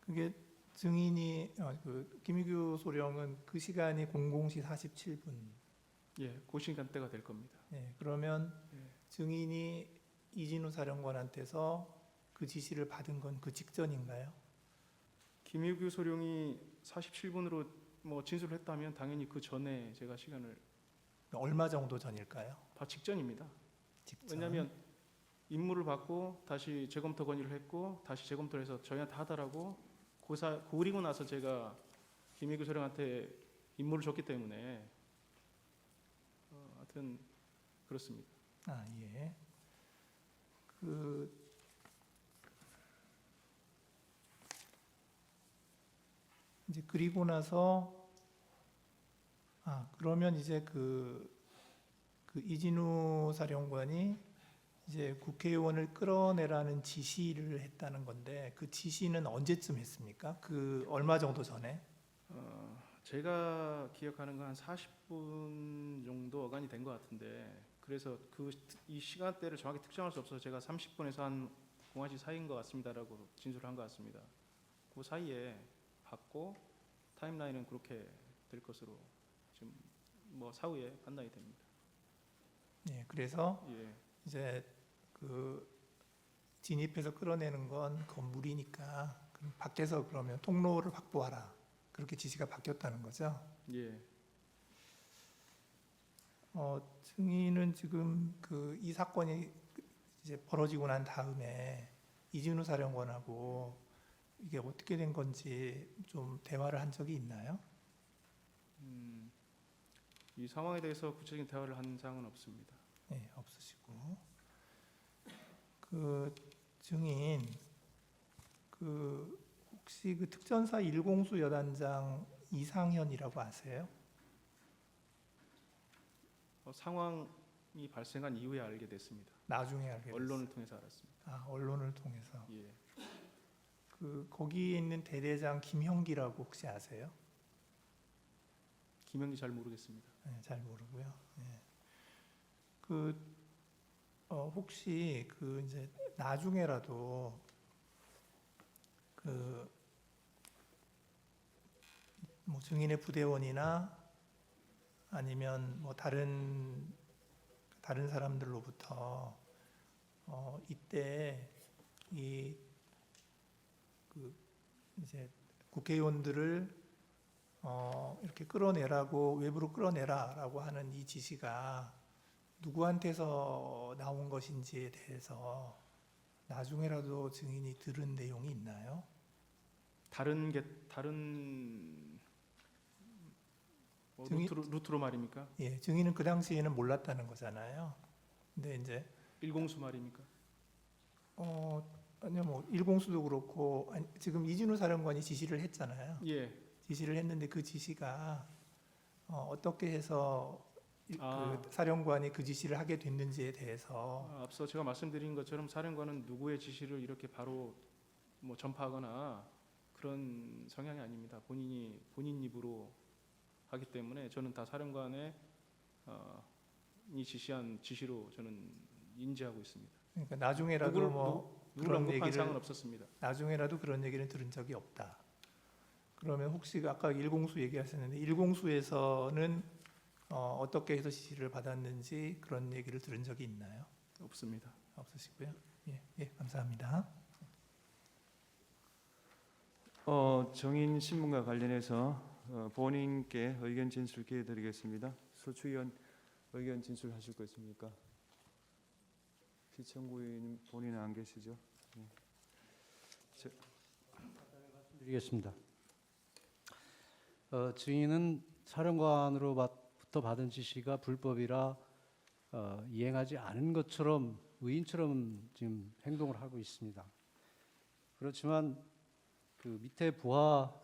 그게 증인이 그 김희규 소령은 그 시간이 00시 47분. 예, 그 시간대가 될 겁니다. 예, 그러면 예. 증인이 이진우 사령관한테서 그 지시를 받은 건 그 직전인가요? 김일규 소령이 47분으로 뭐 진술을 했다면 당연히 그 전에 제가 시간을 얼마 정도 전일까요? 바로 직전입니다. 직전. 왜냐하면 임무를 받고 다시 재검토 건의를 했고 다시 재검토를 해서 저희한테 하더라고 고리고 나서 제가 김일규 소령한테 임무를 줬기 때문에 하여튼 그렇습니다. 아, 예. 이제 그리고 나서 그러면 이제 그 이진우 사령관이 이제 국회의원을 끌어내라는 지시를 했다는 건데 그 지시는 언제쯤 했습니까? 그 얼마 정도 전에? 제가 기억하는 건 한 40분 정도 어간이 된 것 같은데 그래서 이 시간대를 정확히 특정할 수 없어서 제가 30분에서 한 공화시 사이인 것 같습니다라고 진술을 한 것 같습니다. 그 사이에 받고 타임라인은 그렇게 될 것으로 지금 뭐 사후에 판단이 됩니다. 예, 그래서 예, 이제 그 진입해서 끌어내는 건 건물이니까 그럼 밖에서 그러면 통로를 확보하라. 그렇게 지시가 바뀌었다는 거죠. 예. 증인은 지금 이 사건이 이제 벌어지고 난 다음에 이진우 사령관하고 이게 어떻게 된 건지 좀 대화를 한 적이 있나요? 이 상황에 대해서 구체적인 대화를 한 사항은 없습니다. 네, 없으시고 그 증인 혹시 그 특전사 1공수 여단장 이상현이라고 아세요? 상황이 발생한 이후에 알게 됐습니다. 나중에 알게 됐어요. 언론을 통해서 알았습니다. 언론을 통해서. 예. 거기에 있는 대대장 김형기라고 혹시 아세요? 김영기 잘 모르겠습니다. 네, 잘 모르고요. 네. 혹시 이제 나중에라도 뭐 증인의 부대원이나 아니면 뭐 다른 사람들로부터 이때 이제 국회의원들을 이렇게 끌어내라고 외부로 끌어내라라고 하는 이 지시가 누구한테서 나온 것인지에 대해서 나중에라도 증인이 들은 내용이 있나요? 다른 뭐 증인- 루트로 말입니까? 예, 증인은 그 당시에는 몰랐다는 거잖아요. 근데 이제 1공수 말입니까? 아니요, 뭐 일공수도 그렇고 지금 이진우 사령관이 지시를 했잖아요. 예. 지시를 했는데 그 지시가 어떻게 해서 아. 그 사령관이 그 지시를 하게 됐는지에 대해서 앞서 제가 말씀드린 것처럼 사령관은 누구의 지시를 이렇게 바로 뭐 전파하거나 그런 성향이 아닙니다. 본인 입으로 하기 때문에 저는 다 사령관의 이 지시한 지시로 저는 인지하고 있습니다. 그러니까 나중에라도 누구를 뭐 누구를 그런 언급한 얘기를 사항은 없었습니다. 나중에라도 그런 얘기를 들은 적이 없다. 그러면 혹시 아까 일공수 얘기하셨는데 일공수에서는 어떻게 해서 지시를 받았는지 그런 얘기를 들은 적이 있나요? 없습니다. 없으시고요. 예, 예, 감사합니다. 정인 신문과 관련해서 본인께 의견 진술 기회 드리겠습니다. 소추위원 의견 진술하실 거 있습니까? 피청구인 본인은 안 계시죠? 드리겠습니다. 증인은 사령관으로부터 받은 지시가 불법이라 이행하지 않은 것처럼 의인처럼 지금 행동을 하고 있습니다. 그렇지만 그 밑에 부하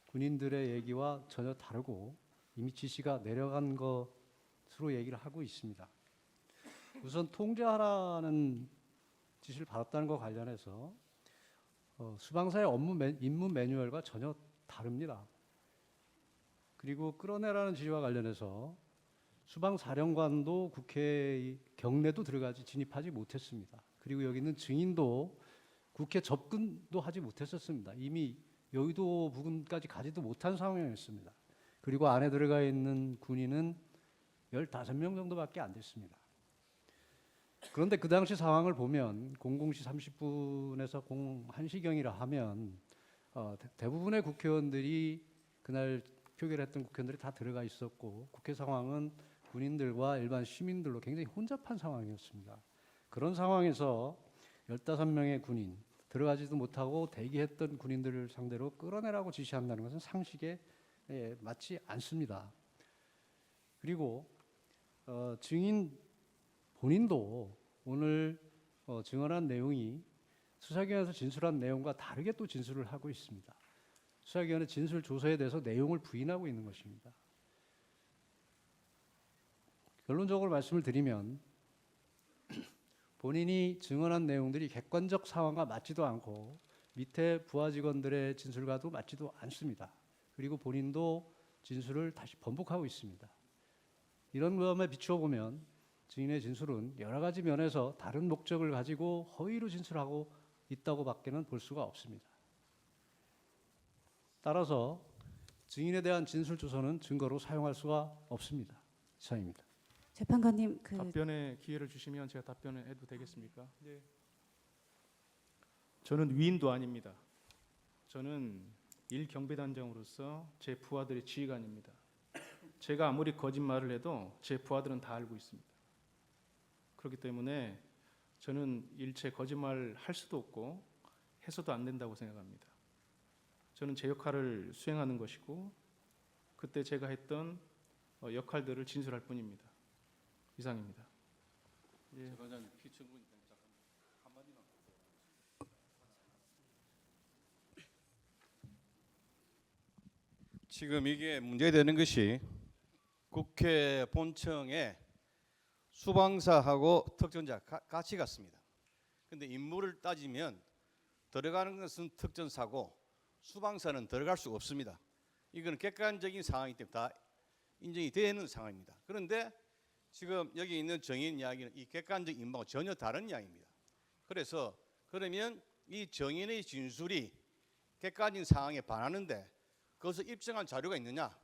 군인들의 얘기와 전혀 다르고 이미 지시가 내려간 것으로 얘기를 하고 있습니다. 우선 통제하라는 지시를 받았다는 것 관련해서 수방사의 임무 매뉴얼과 전혀 다릅니다. 그리고 끌어내라는 지시와 관련해서 수방사령관도 국회의 경내도 들어가지 진입하지 못했습니다. 그리고 여기 있는 증인도 국회 접근도 하지 못했었습니다. 이미 여의도 부근까지 가지도 못한 상황이었습니다. 그리고 안에 들어가 있는 군인은 15명 정도밖에 안 됐습니다. 그런데 그 당시 상황을 보면 00시 30분에서 01시경이라 하면 대부분의 국회의원들이 그날 표결했던 국회의원들이 다 들어가 있었고 국회 상황은 군인들과 일반 시민들로 굉장히 혼잡한 상황이었습니다. 그런 상황에서 15명의 군인, 들어가지도 못하고 대기했던 군인들을 상대로 끌어내라고 지시한다는 것은 상식에 맞지 않습니다. 그리고 증인 본인도 오늘 증언한 내용이 수사기관에서 진술한 내용과 다르게 또 진술을 하고 있습니다. 수사기관의 진술 조서에 대해서 내용을 부인하고 있는 것입니다. 결론적으로 말씀을 드리면 본인이 증언한 내용들이 객관적 상황과 맞지도 않고 밑에 부하 직원들의 진술과도 맞지도 않습니다. 그리고 본인도 진술을 다시 번복하고 있습니다. 이런 점에 비추어 보면 증인의 진술은 여러 가지 면에서 다른 목적을 가지고 허위로 진술하고 있다고밖에는 볼 수가 없습니다. 따라서 증인에 대한 진술 조서는 증거로 사용할 수가 없습니다. 이상입니다. 재판관님 답변의 기회를 주시면 제가 답변을 해도 되겠습니까? 네. 저는 위인도 아닙니다. 저는 일경비단장으로서 제 부하들의 지휘관입니다. 제가 아무리 거짓말을 해도 제 부하들은 다 알고 있습니다. 그렇기 때문에 저는 일체 거짓말 할 수도 없고 해서도 안 된다고 생각합니다. 저는 제 역할을 수행하는 것이고 그때 제가 했던 역할들을 진술할 뿐입니다. 이상입니다. 예. 지금 이게 문제되는 것이 국회 본청에 수방사하고 특전자 같이 갔습니다. 그런데 임무를 따지면 들어가는 것은 특전사고 수방사는 들어갈 수가 없습니다. 이건 객관적인 상황이기 때문에 다 인정이 되는 상황입니다. 그런데 지금 여기 있는 정인 이야기는 이 객관적 임무와 전혀 다른 이야기입니다. 그래서 그러면 이 정인의 진술이 객관적인 상황에 반하는데 그것을 입증한 자료가 있느냐?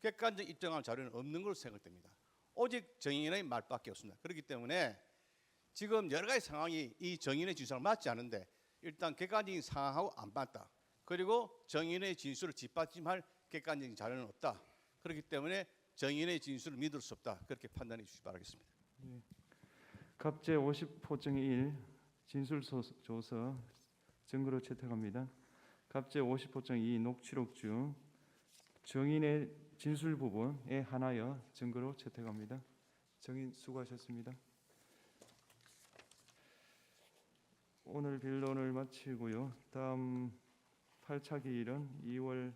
객관적 입증한 자료는 없는 걸로 생각됩니다. 오직 정인의 말밖에 없습니다. 그렇기 때문에 지금 여러 가지 상황이 이 정인의 진술과 맞지 않은데 일단 객관적인 상황하고 안 맞다. 그리고 정인의 진술을 뒷받침할 객관적인 자료는 없다. 그렇기 때문에 정인의 진술을 믿을 수 없다. 그렇게 판단해 주시기 바라겠습니다. 예. 갑제 50호증 1 진술 조서 증거로 채택합니다. 갑제 50호증 2 녹취록 중 정인의 진술 부분에 한하여 증거로 채택합니다. 정인 수고하셨습니다. 오늘 변론을 마치고요. 다음 8차 기일은 2월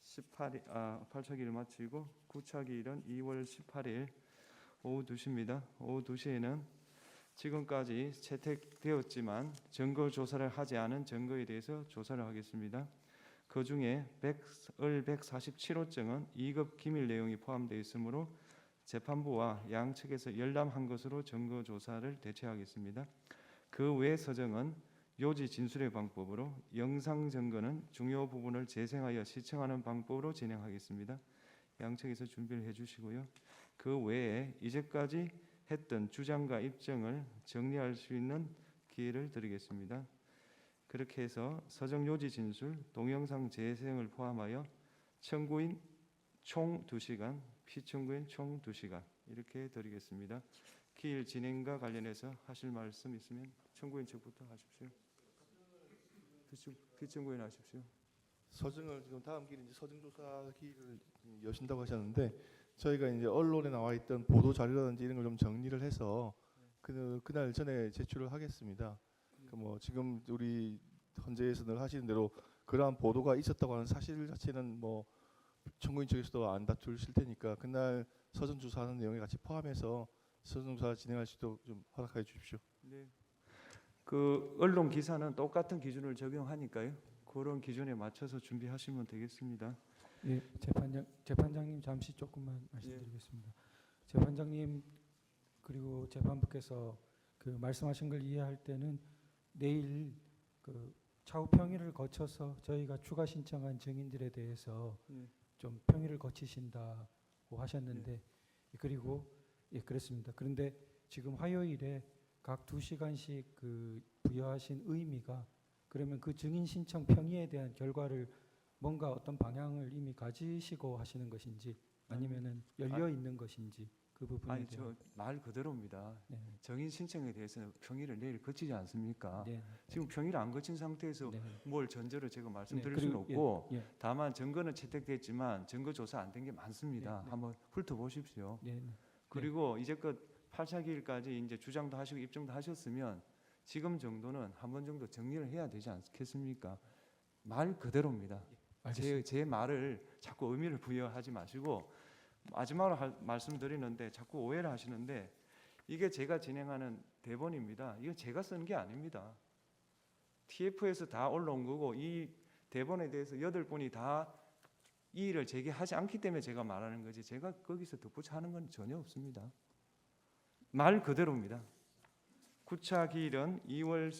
18일 8차 기일을 마치고 9차 기일은 2월 18일 오후 2시입니다. 오후 2시에는 지금까지 채택되었지만 증거 조사를 하지 않은 증거에 대해서 조사를 하겠습니다. 그 중에 147호증은 2급 기밀 내용이 포함되어 있으므로 재판부와 양측에서 열람한 것으로 증거 조사를 대체하겠습니다. 그 외 서정은 요지 진술의 방법으로, 영상 증거는 중요 부분을 재생하여 시청하는 방법으로 진행하겠습니다. 양측에서 준비를 해주시고요. 그 외에 이제까지 했던 주장과 입증을 정리할 수 있는 기회를 드리겠습니다. 그렇게 해서 서정 요지 진술, 동영상 재생을 포함하여 청구인 총 2시간, 피청구인 총 2시간 이렇게 드리겠습니다. 기일 진행과 관련해서 하실 말씀 있으면 청구인 측부터 하십시오. 피청구인 하십시오. 서증을 지금 다음 기일 이제 서증 조사 기일을 여신다고 하셨는데 저희가 이제 언론에 나와 있던 보도 자료라든지 이런 걸 좀 정리를 해서 그날 전에 제출을 하겠습니다. 그 뭐 지금 우리 헌재에서 늘 하시는 대로 그러한 보도가 있었다고 하는 사실 자체는 뭐 청구인 측에서도 안 다투실 테니까 그날 서증 조사하는 내용에 같이 포함해서 서증 조사 진행할 수 있도록 좀 허락해 주십시오. 네. 그 언론 기사는 똑같은 기준을 적용하니까요. 그런 기준에 맞춰서 준비하시면 되겠습니다. 예, 재판장님 잠시 조금만 말씀드리겠습니다. 재판장님 그리고 재판부께서 그 말씀하신 걸 이해할 때는 내일 그 차후 평의를 거쳐서 저희가 추가 신청한 증인들에 대해서 좀 평의를 거치신다고 하셨는데 그리고 예 그렇습니다. 그런데 지금 화요일에 각 2시간씩 그 부여하신 의미가 그러면 그 증인 신청 평의에 대한 결과를 뭔가 어떤 방향을 이미 가지시고 하시는 것인지 아니면은 열려 있는 것인지 그 부분에 아니 대한 저 말 그대로입니다. 네. 정인 신청에 대해서는 평의를 내일 거치지 않습니까? 네. 지금 평의를 안 거친 상태에서 네. 뭘 전제로 제가 말씀드릴 네, 수는 그리고 없고 예, 예. 다만 증거는 채택됐지만 증거 조사 안 된 게 많습니다. 네, 네. 한번 훑어보십시오. 네, 네. 그리고 이제껏 8차 기일까지 이제 주장도 하시고 입증도 하셨으면 지금 정도는 한 번 정도 정리를 해야 되지 않겠습니까? 말 그대로입니다. 제 말을 자꾸 의미를 부여하지 마시고 마지막으로 말씀드리는데 자꾸 오해를 하시는데 이게 제가 진행하는 대본입니다. 이거 제가 쓴 게 아닙니다. TF에서 다 올라온 거고 이 대본에 대해서 8분이 다 이의를 제기하지 않기 때문에 제가 말하는 거지 제가 거기서 덧붙여 하는 건 전혀 없습니다. 말 그대로입니다. 9차 기일은 2월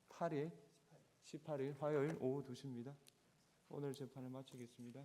18일 화요일 오후 2시입니다. 오늘 재판을 마치겠습니다.